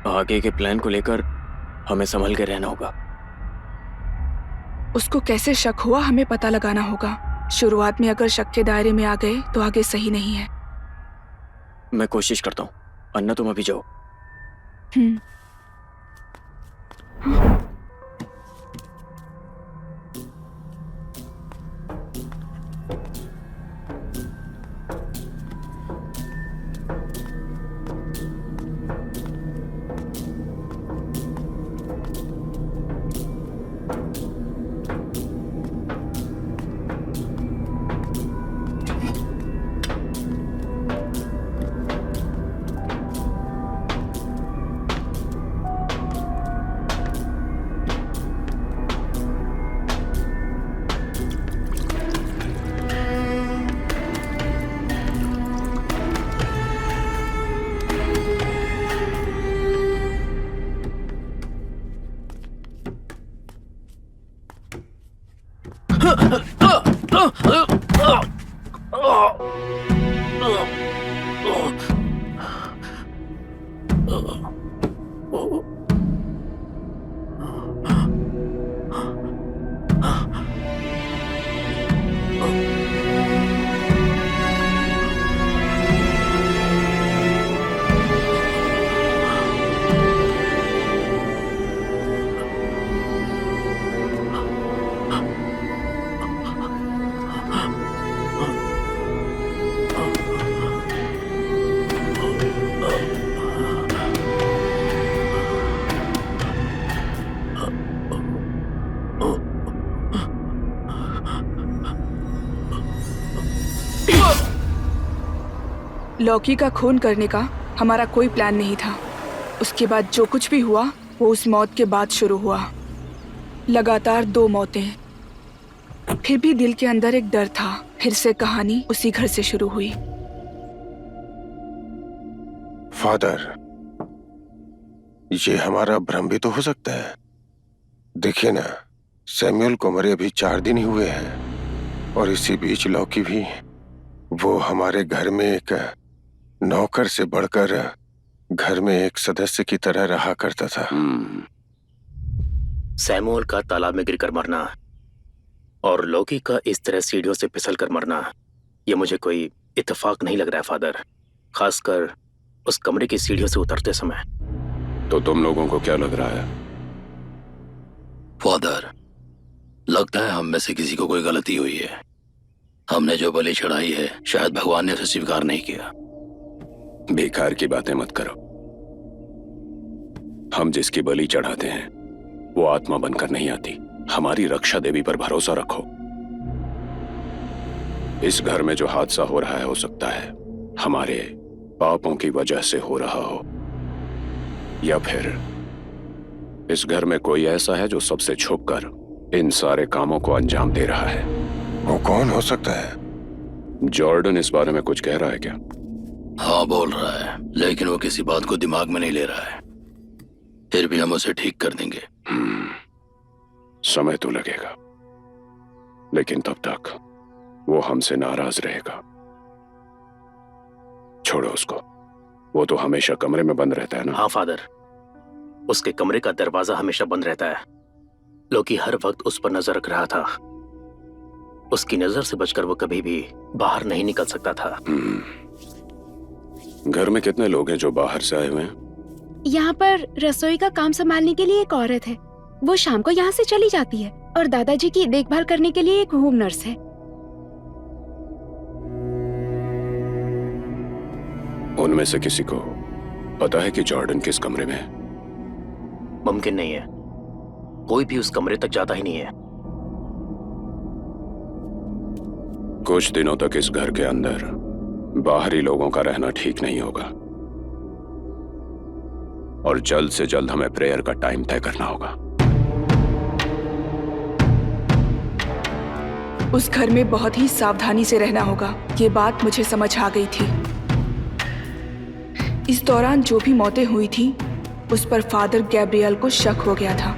आगे के प्लान को लेकर हमें संभल के रहना होगा। उसको कैसे शक हुआ हमें पता लगाना होगा। शुरुआत में अगर शक के दायरे में आ गए तो आगे सही नहीं है। मैं कोशिश करता हूँ। अन्ना, तुम अभी जाओ। लौकी का खून करने का हमारा कोई प्लान नहीं था। उसके बाद जो कुछ भी हुआ वो उस मौत के बाद शुरू हुआ। लगातार 2 मौतें। फिर भी दिल के अंदर एक डर था। फिर से कहानी उसी घर से शुरू हुई। फादर, ये हमारा भ्रम भी तो हो सकता है। देखिए ना, सैमुअल को मरे अभी 4 दिन ही हुए हैं और इसी बीच लौकी भी, वो हमारे घर में एक नौकर से बढ़कर घर में एक सदस्य की तरह रहा करता था। सैमुअल का तालाब में गिरकर मरना और लौकी का इस तरह सीढ़ियों से फिसल कर मरना, ये मुझे कोई इत्तेफाक नहीं लग रहा है फादर, खासकर उस कमरे की सीढ़ियों से उतरते समय। तो तुम लोगों को क्या लग रहा है? फादर, लगता है हम में से किसी को कोई गलती हुई है। हमने जो बलि चढ़ाई है शायद भगवान ने उसे स्वीकार नहीं किया। बेकार की बातें मत करो। हम जिसकी बलि चढ़ाते हैं वो आत्मा बनकर नहीं आती। हमारी रक्षा देवी पर भरोसा रखो। इस घर में जो हादसा हो रहा है हो सकता है हमारे पापों की वजह से हो रहा हो, या फिर इस घर में कोई ऐसा है जो सबसे छुपकर इन सारे कामों को अंजाम दे रहा है। वो कौन हो सकता है? जॉर्डन इस बारे में कुछ कह रहा है क्या? हाँ बोल रहा है, लेकिन वो किसी बात को दिमाग में नहीं ले रहा है। फिर भी हम उसे ठीक कर देंगे। समय तो लगेगा, लेकिन तब तक वो हमसे नाराज रहेगा। छोड़ो उसको, वो तो हमेशा कमरे में बंद रहता है ना। हाँ फादर, उसके कमरे का दरवाजा हमेशा बंद रहता है। लोकी हर वक्त उस पर नजर रख रहा था। उसकी नजर से बचकर वो कभी भी बाहर नहीं निकल सकता था। घर में कितने लोग हैं जो बाहर से आए हुए हैं? यहाँ पर रसोई का काम संभालने के लिए एक औरत है, वो शाम को यहाँ से चली जाती है, और दादाजी की देखभाल करने के लिए एक होम नर्स है। उनमें से किसी को पता है कि जॉर्डन किस कमरे में है? मुमकिन नहीं है, कोई भी उस कमरे तक जाता ही नहीं है। कुछ दिनों तक इस घर के अंदर बाहरी लोगों का रहना ठीक नहीं होगा, और जल्द से जल्द हमें प्रेयर का टाइम तय करना होगा। उस घर में बहुत ही सावधानी से रहना होगा, ये बात मुझे समझ आ गई थी। इस दौरान जो भी मौतें हुई थी उस पर फादर गैब्रियल को शक हो गया था।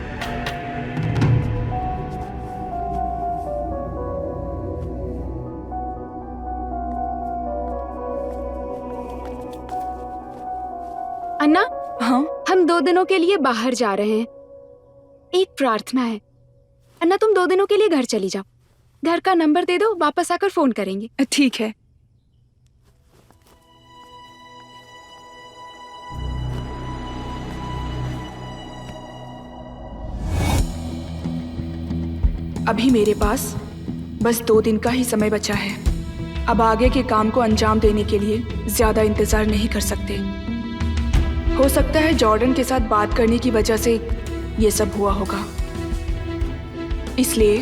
अन्ना, हाँ? हम 2 दिनों के लिए बाहर जा रहे हैं। एक प्रार्थना है। अन्ना, तुम 2 दिनों के लिए घर चली जाओ। घर का नंबर दे दो, वापस आकर फोन करेंगे। ठीक है। अभी मेरे पास बस 2 दिन का ही समय बचा है। अब आगे के काम को अंजाम देने के लिए ज्यादा इंतजार नहीं कर सकते। हो सकता है जॉर्डन के साथ बात करने की वजह से ये सब हुआ होगा। इसलिए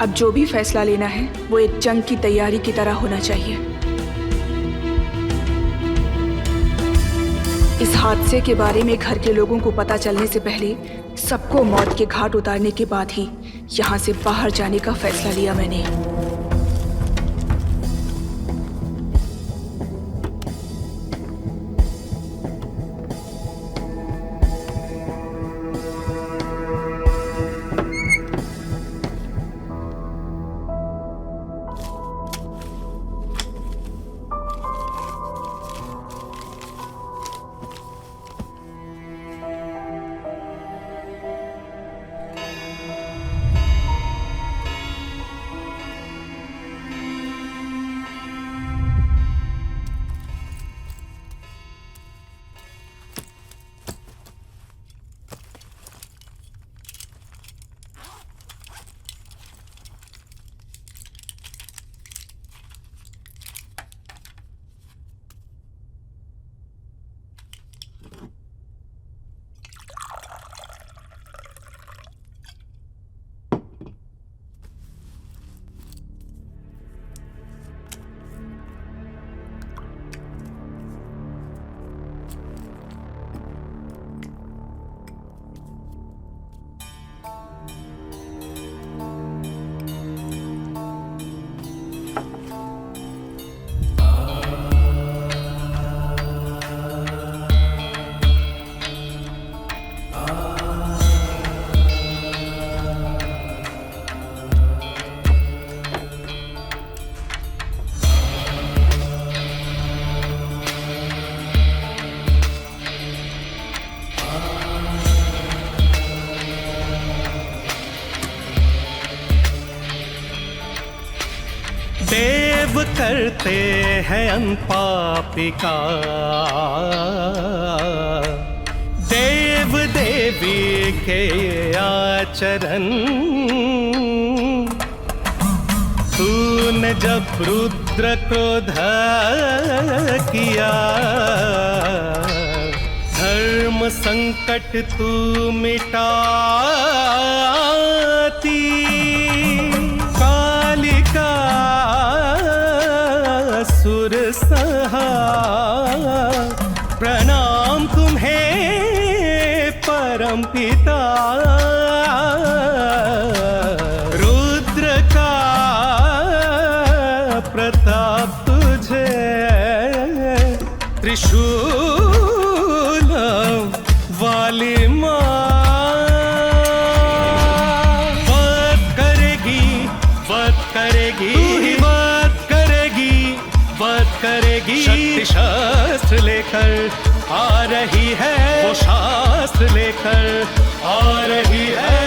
अब जो भी फैसला लेना है वो एक जंग की तैयारी की तरह होना चाहिए। इस हादसे के बारे में घर के लोगों को पता चलने से पहले सबको मौत के घाट उतारने के बाद ही यहाँ से बाहर जाने का फैसला लिया मैंने। देव करते हैं अनपापी का, देव देवी के आचरण। तूने जब रुद्र क्रोध किया, धर्म संकट तू मिटाती। कालिका पिता रुद्र का प्रताप तुझे त्रिशूल वाली माँ वध करेगी तू ही वध करेगी शक्ति शास्त्र लेकर आ रही है वो शास्त्र लेकर आ रही है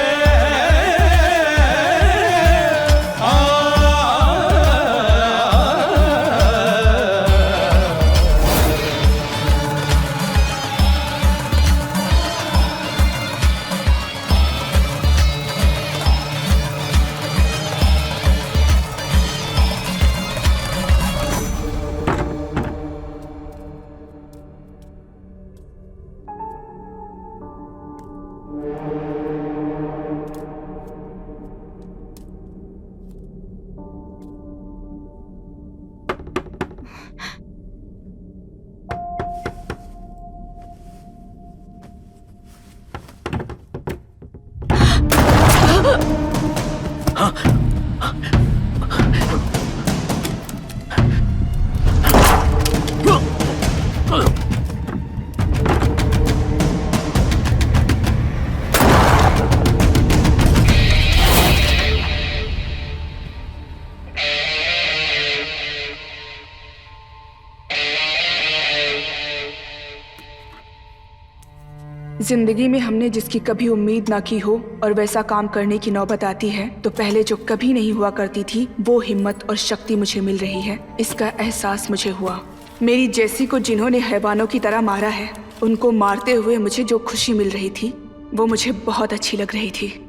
जिंदगी में हमने जिसकी कभी उम्मीद ना की हो और वैसा काम करने की नौबत आती है तो पहले जो कभी नहीं हुआ करती थी वो हिम्मत और शक्ति मुझे मिल रही है, इसका एहसास मुझे हुआ। मेरी जैसी को जिन्होंने हैवानों की तरह मारा है, उनको मारते हुए मुझे जो खुशी मिल रही थी वो मुझे बहुत अच्छी लग रही थी।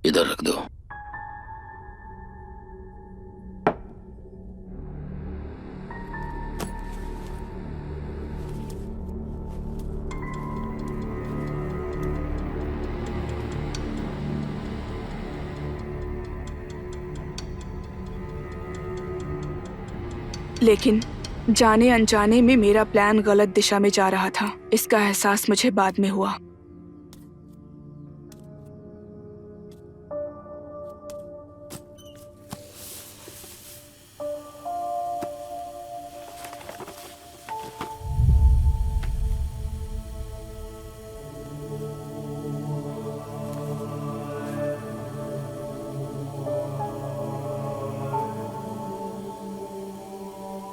इधर रख दो। लेकिन जाने अनजाने में मेरा प्लान गलत दिशा में जा रहा था, इसका एहसास मुझे बाद में हुआ।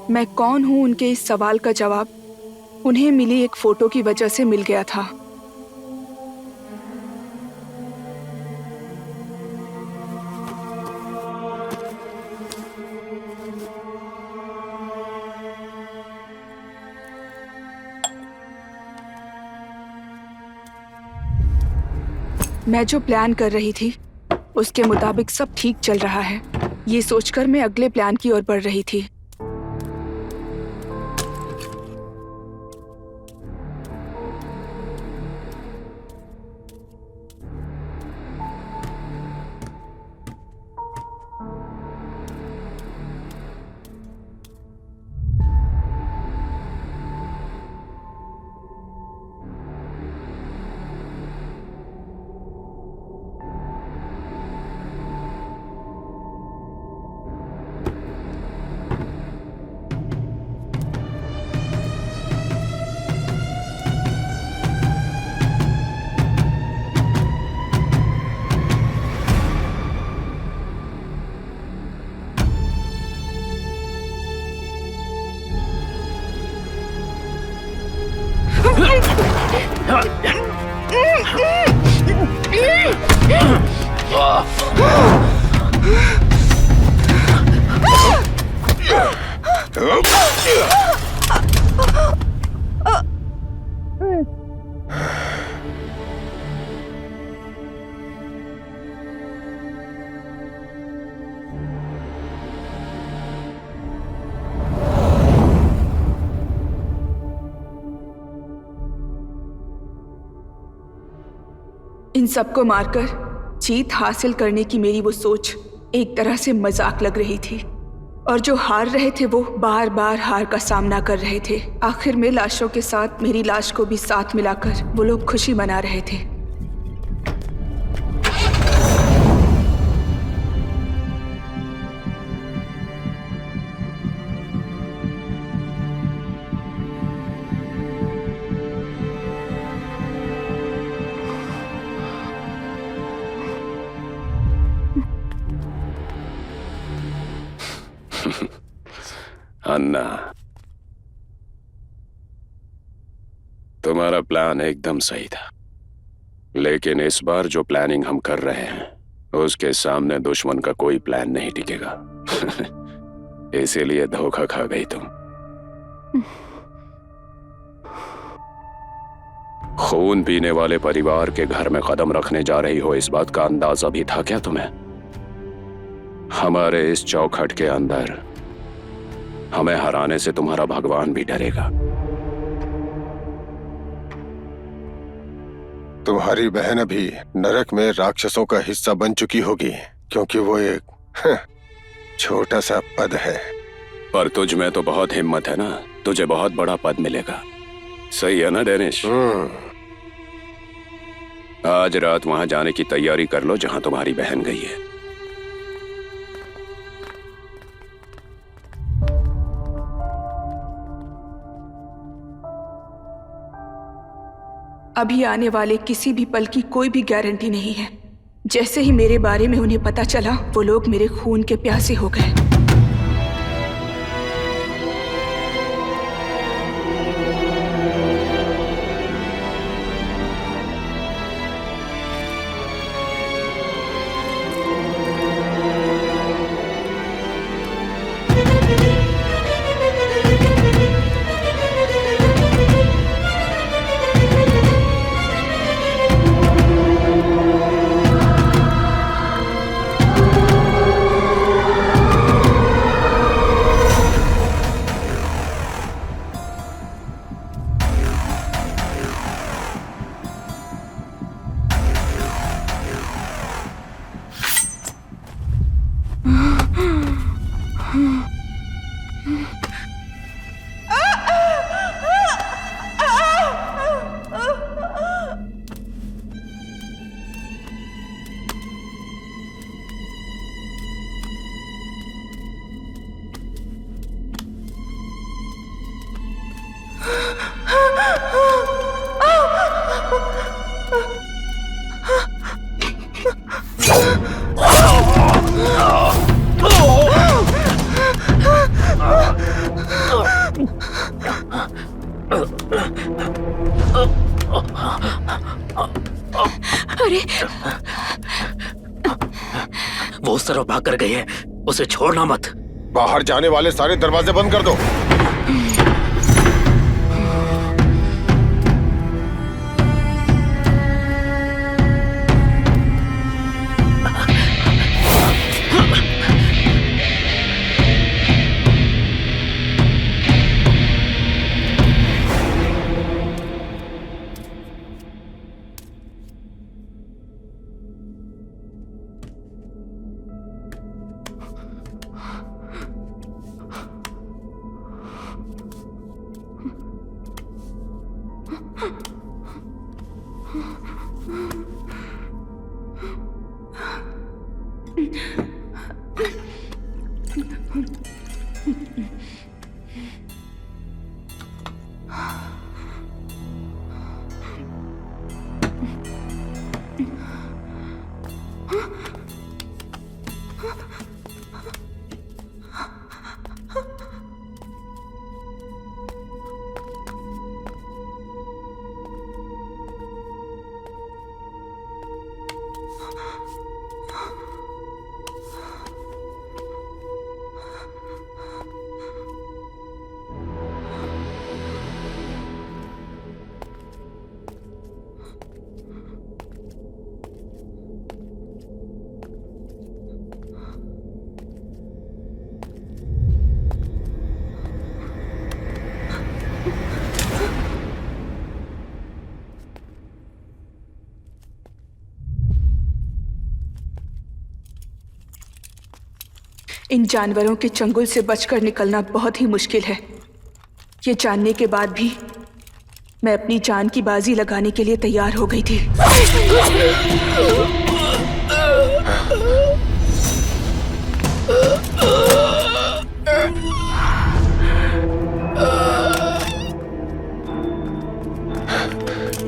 मैं कौन हूं, उनके इस सवाल का जवाब उन्हें मिली एक फोटो की वजह से मिल गया था। मैं जो प्लान कर रही थी उसके मुताबिक सब ठीक चल रहा है, ये सोचकर मैं अगले प्लान की ओर बढ़ रही थी। इन सबको मारकर जीत हासिल करने की मेरी वो सोच एक तरह से मजाक लग रही थी, और जो हार रहे थे वो बार बार हार का सामना कर रहे थे। आखिर में लाशों के साथ मेरी लाश को भी साथ मिलाकर वो लोग खुशी मना रहे थे। अन्ना, तुम्हारा प्लान एकदम सही था, लेकिन इस बार जो प्लानिंग हम कर रहे हैं उसके सामने दुश्मन का कोई प्लान नहीं टिकेगा। इसीलिए धोखा खा गई तुम। खून पीने वाले परिवार के घर में कदम रखने जा रही हो, इस बात का अंदाजा भी था क्या तुम्हें? हमारे इस चौखट के अंदर हमें हराने से तुम्हारा भगवान भी डरेगा। तुम्हारी बहन अभी नरक में राक्षसों का हिस्सा बन चुकी होगी, क्योंकि वो एक छोटा सा पद है। पर तुझ में तो बहुत हिम्मत है ना, तुझे बहुत बड़ा पद मिलेगा। सही है ना डेनिश? आज रात वहां जाने की तैयारी कर लो जहां तुम्हारी बहन गई है। अभी आने वाले किसी भी पल की कोई भी गारंटी नहीं है। जैसे ही मेरे बारे में उन्हें पता चला, वो लोग मेरे खून के प्यासे हो गए। अरे वो उस तरफ भाग कर गई है, उसे छोड़ना मत। बाहर जाने वाले सारे दरवाजे बंद कर दो। इन जानवरों के चंगुल से बचकर निकलना बहुत ही मुश्किल है। ये जानने के बाद भी मैं अपनी जान की बाजी लगाने के लिए तैयार हो गई थी।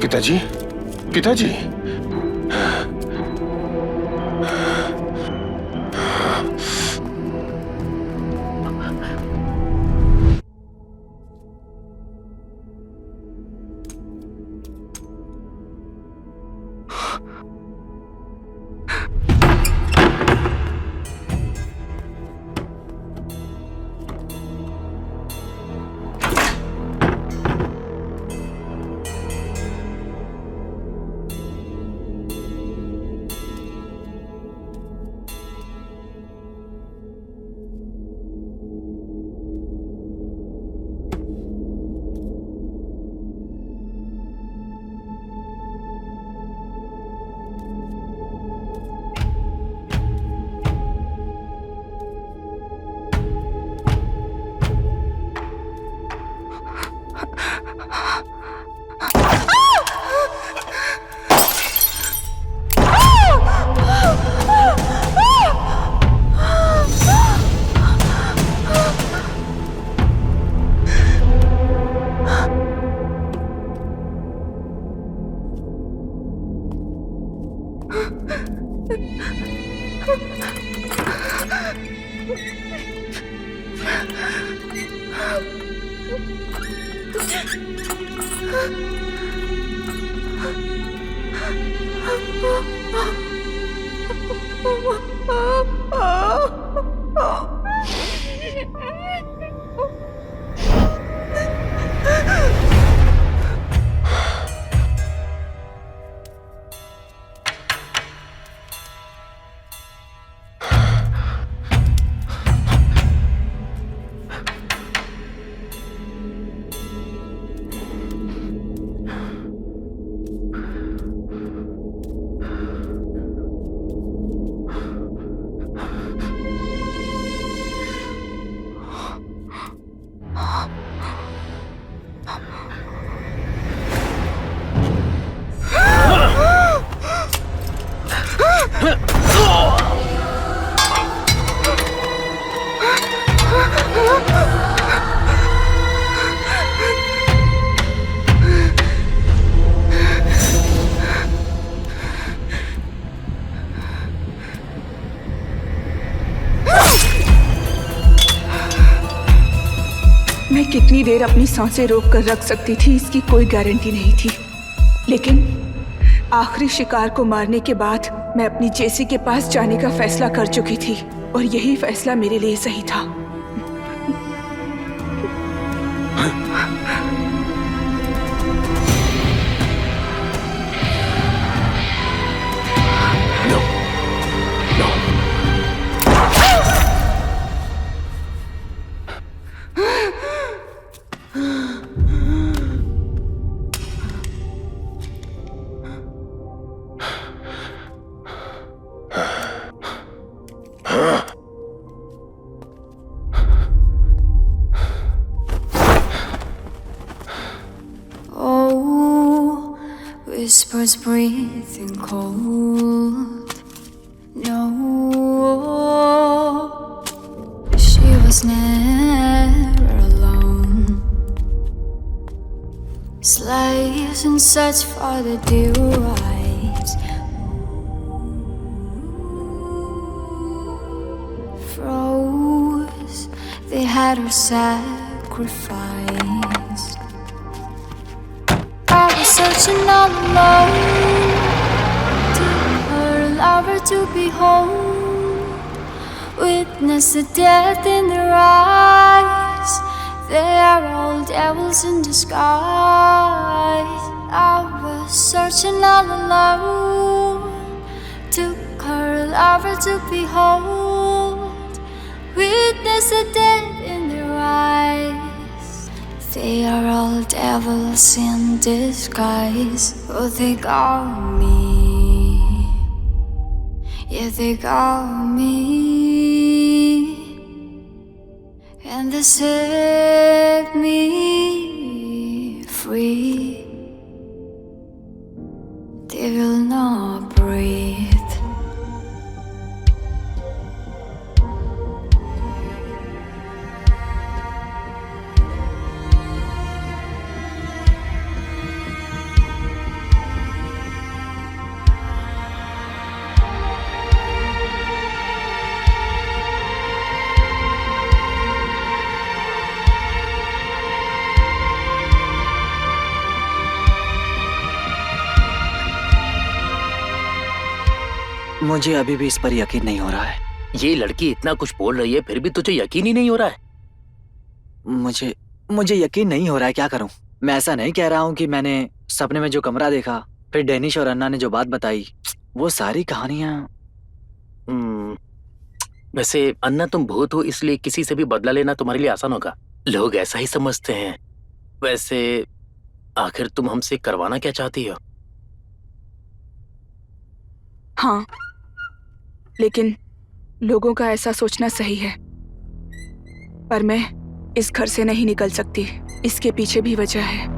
पिताजी, पिताजी। मैं कितनी देर अपनी सांसें रोक कर रख सकती थी इसकी कोई गारंटी नहीं थी, लेकिन आखिरी शिकार को मारने के बाद मैं अपनी जेसी के पास जाने का फैसला कर चुकी थी और यही फैसला मेरे लिए सही था। Whispers breathing cold. No, she was never alone. Slaves in search for the due rights. Froze, they had her sacrificed. I was searching all alone, took her lover to behold, witness the death in their eyes. They are all devils in disguise. I was searching all alone, took her lover to behold, witness the death in their eyes. They are all devils in disguise. Oh, they got me. Yeah, they got me. Can they set me free? They will not breathe. मुझे अभी भी इस पर यकीन नहीं हो रहा है। ये लड़की इतना कुछ बोल रही है फिर भी तुझे यकीन ही नहीं हो रहा है। मुझे यकीन नहीं हो रहा है, क्या करूं? मैं ऐसा नहीं कह रहा हूं कि मैंने सपने में जो कमरा देखा, फिर डेनिश और अन्ना ने जो बात बताई, वो सारी कहानियां। वैसे अन्ना तुम भूत हो इसलिए किसी से भी बदला लेना तुम्हारे लिए आसान होगा। लोग ऐसा ही समझते हैं। वैसे आखिर तुम हमसे करवाना क्या चाहती हो? हाँ, लेकिन लोगों का ऐसा सोचना सही है, पर मैं इस घर से नहीं निकल सकती। इसके पीछे भी वजह है।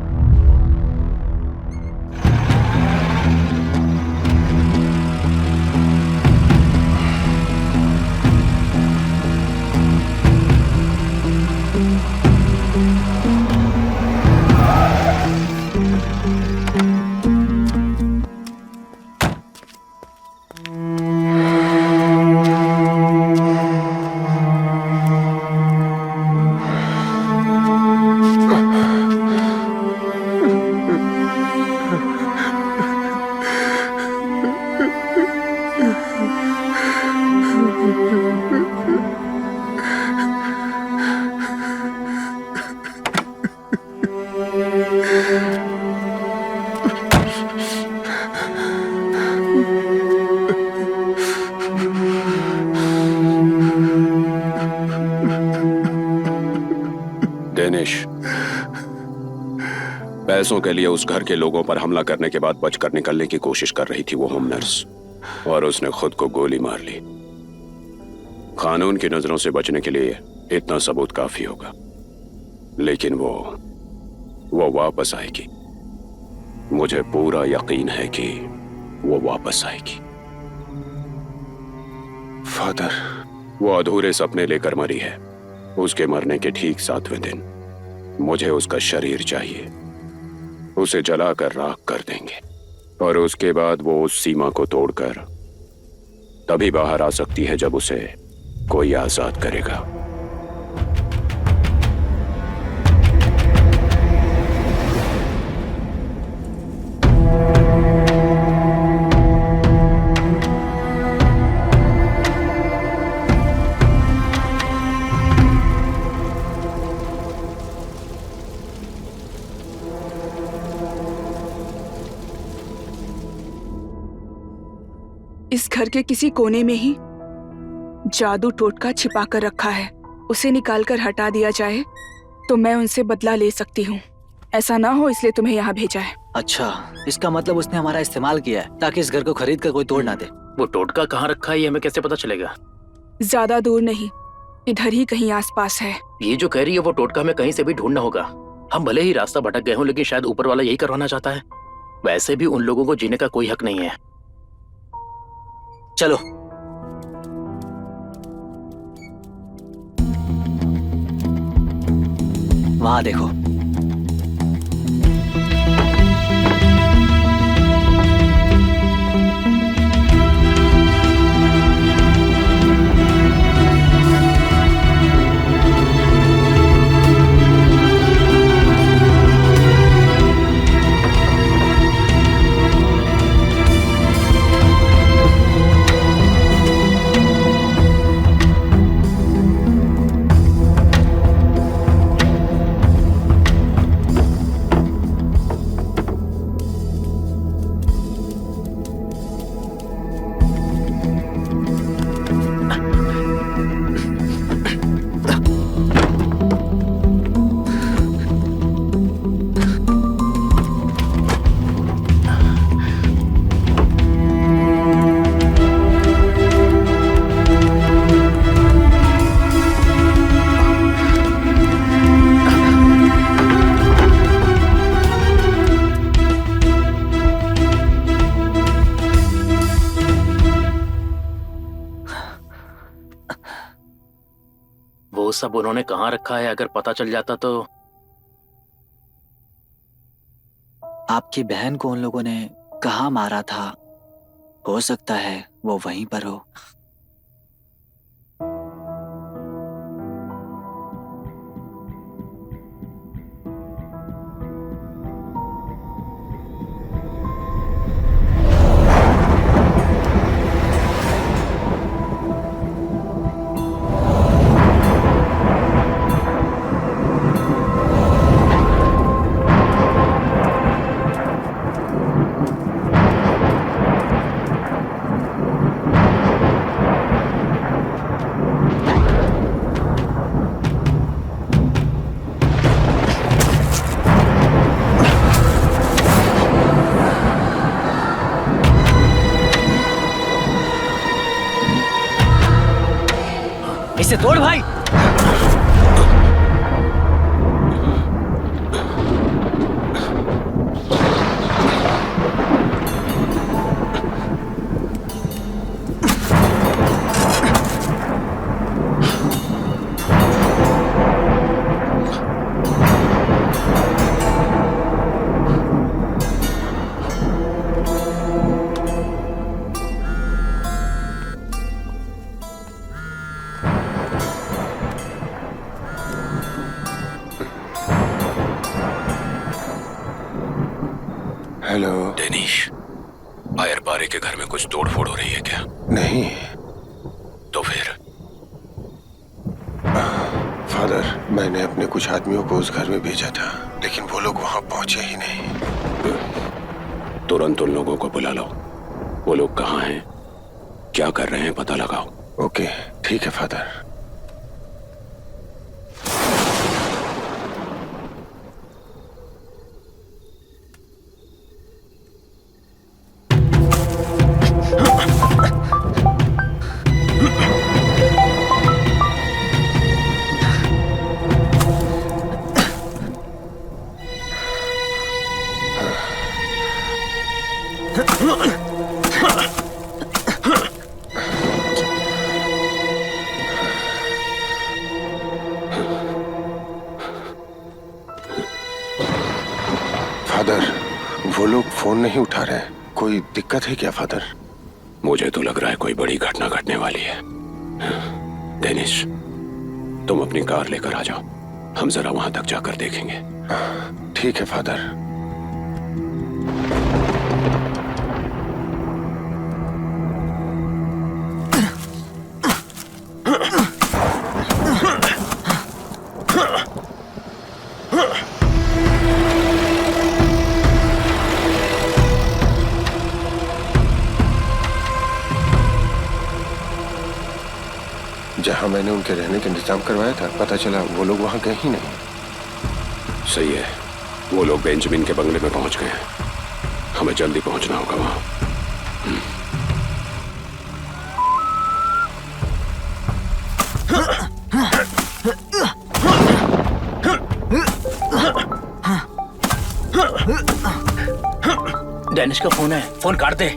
डेनिश, पैसों के लिए उस घर के लोगों पर हमला करने के बाद बचकर निकलने की कोशिश कर रही थी वो होम नर्स, और उसने खुद को गोली मार ली। कानून की नजरों से बचने के लिए इतना सबूत काफी होगा, लेकिन वो वापस आएगी। मुझे पूरा यकीन है कि वो वापस आएगी। फादर, वो अधूरे सपने लेकर मरी है। उसके मरने के ठीक 7वें दिन मुझे उसका शरीर चाहिए। उसे जलाकर राख कर देंगे, और उसके बाद वो उस सीमा को तोड़कर तभी बाहर आ सकती है जब उसे कोई आजाद करेगा। इस घर के किसी कोने में ही जादू टोटका छिपा कर रखा है। उसे निकालकर हटा दिया जाए तो मैं उनसे बदला ले सकती हूँ। ऐसा ना हो इसलिए तुम्हें यहाँ भेजा है। अच्छा, इसका मतलब उसने हमारा इस्तेमाल किया है ताकि इस घर को खरीद कर कोई तोड़ ना दे। वो टोटका कहाँ रखा है ये हमें कैसे पता चलेगा? ज्यादा दूर नहीं, इधर ही कहीं आसपास है। ये जो कह रही है वो टोटका हमें कहीं से भी ढूंढना होगा। हम भले ही रास्ता भटक गए हों, लेकिन शायद ऊपर वाला यही करवाना चाहता है। वैसे भी उन लोगों को जीने का कोई हक नहीं है। चलो। वहां देखो। वो सब उन्होंने कहाँ रखा है, अगर पता चल जाता तो। आपकी बहन को उन लोगों ने कहाँ मारा था, हो सकता है वो वहीं पर हो। इसे तोड़ भाई। हेलो डेनिश, आयर बारे के घर में कुछ तोड़फोड़ हो रही है क्या? नहीं तो फिर? फादर, मैंने अपने कुछ आदमियों को उस घर में भेजा था, लेकिन वो लोग वहां पहुंचे ही नहीं। तुरंत उन लोगों को बुला लो। वो लोग कहाँ हैं, क्या कर रहे हैं, पता लगाओ। ओके, ठीक है फादर। फादर, वो लोग फोन नहीं उठा रहे। कोई दिक्कत है क्या फादर? मुझे तो लग रहा है कोई बड़ी घटना घटने वाली है। डेनिस, तुम अपनी कार लेकर आ जाओ, हम जरा वहां तक जाकर देखेंगे। ठीक है फादर। जहां मैंने उनके रहने का इंतजाम करवाया था, पता चला वो लोग वहां गए ही नहीं। सही है, वो लोग बेंजामिन के बंगले में पहुंच गए हैं। हमें जल्दी पहुंचना होगा वहां। डेनिस का फोन है, फोन काट दे।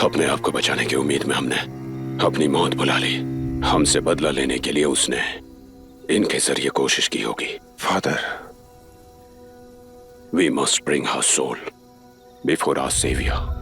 अपने आप को बचाने की उम्मीद में हमने अपनी मौत बुला ली। हमसे बदला लेने के लिए उसने इनके जरिए कोशिश की होगी। Father, we must bring her soul before our saviour.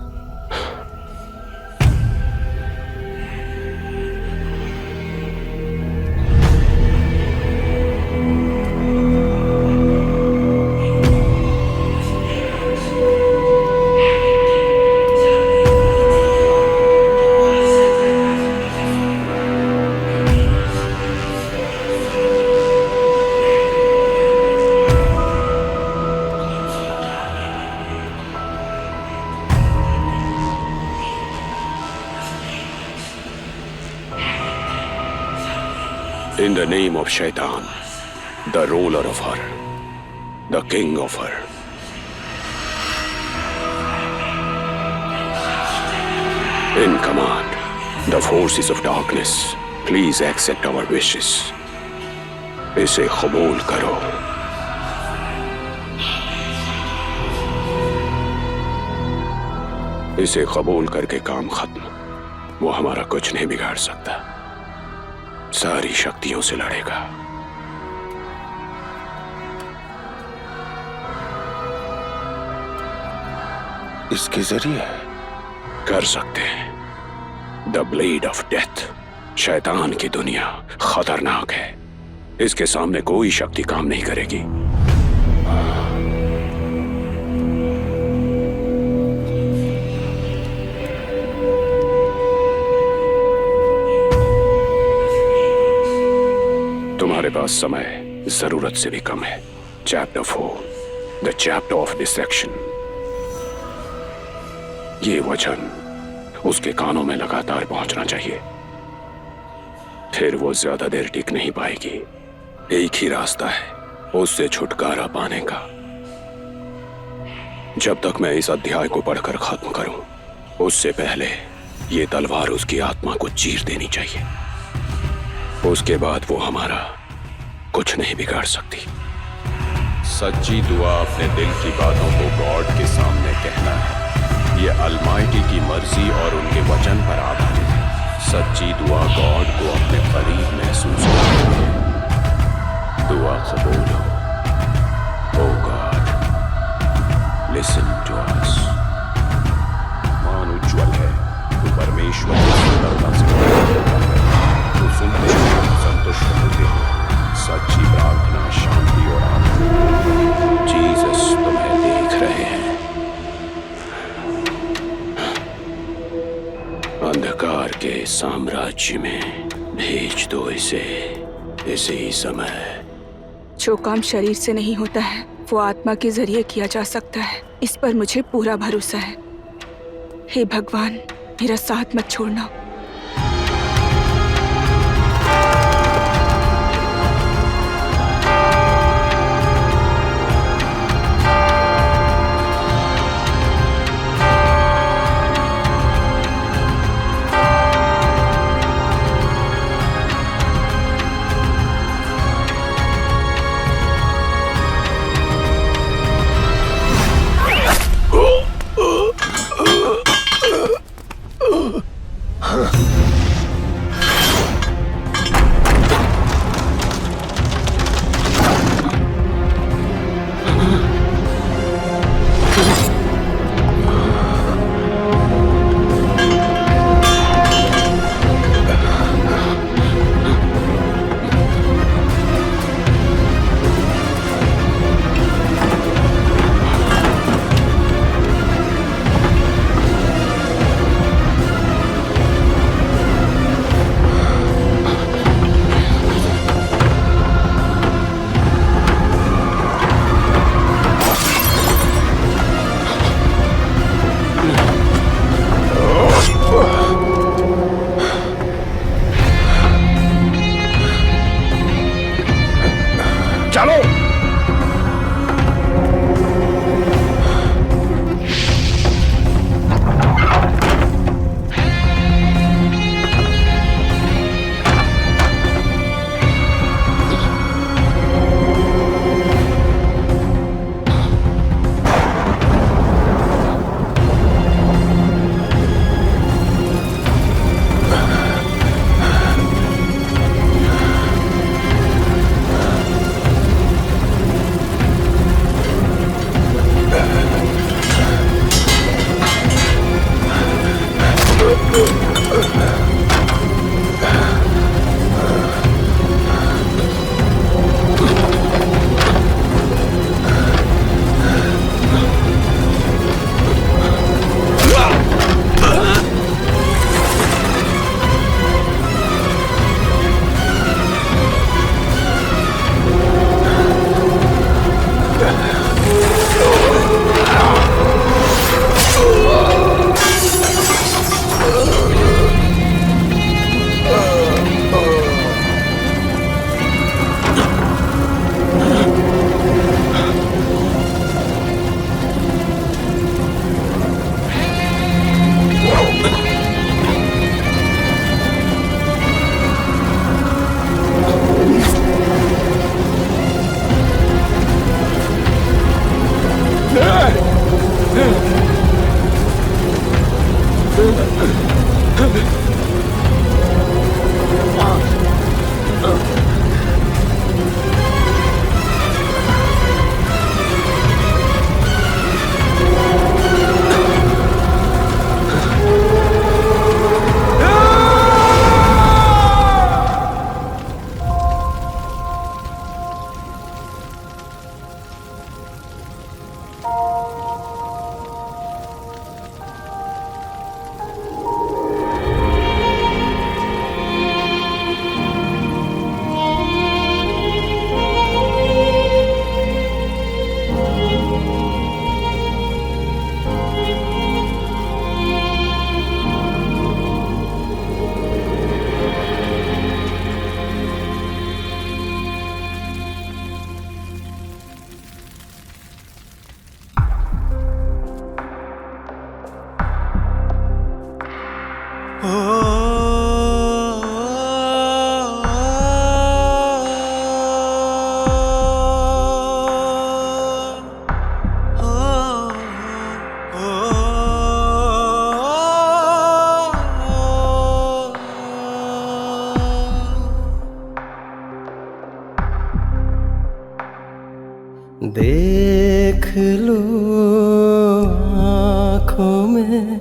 In the name of Shaitan, the ruler of her, the king of her. In command, the forces of darkness, please accept our wishes. इसे कबूल करो। इसे कबूल करके काम खत्म। वो हमारा कुछ नहीं बिगाड़ सकता। सारी शक्तियों से लड़ेगा। इसके जरिए कर सकते हैं। द ब्लेड ऑफ डेथ, शैतान की दुनिया खतरनाक है। इसके सामने कोई शक्ति काम नहीं करेगी। तुम्हारे पास समय जरूरत से भी कम है। Chapter 4, the chapter of dissection. ये वचन उसके कानों में लगातार पहुंचना चाहिए, फिर वो ज्यादा देर टिक नहीं पाएगी। एक ही रास्ता है उससे छुटकारा पाने का। जब तक मैं इस अध्याय को पढ़कर खत्म करूं, उससे पहले ये तलवार उसकी आत्मा को चीर देनी चाहिए। उसके बाद वो हमारा कुछ नहीं बिगाड़ सकती। सच्ची दुआ अपने दिल की बातों को गॉड के सामने कहना है। ये अलमाइटी की मर्जी और उनके वचन पर आधारित है। सच्ची दुआ गॉड को अपने करीब महसूस करती है। दुआ कबूल हो। ओ गॉड, लिसन टू अस। मान उज्जवल है, तो परमेश्वर की सुंदरता से तो सुनते हैं, संतुष्ट होते हैं। सच्ची प्रार्थना शांति और आनंद। जीसस तुम्हें देख रहे हैं। अंधकार के साम्राज्य में भेज दो इसे इसी समय। जो काम शरीर से नहीं होता है वो आत्मा के जरिए किया जा सकता है। इस पर मुझे पूरा भरोसा है। हे भगवान, मेरा साथ मत छोड़ना। देख लो आँखों में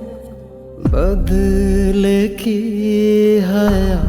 बदले की हया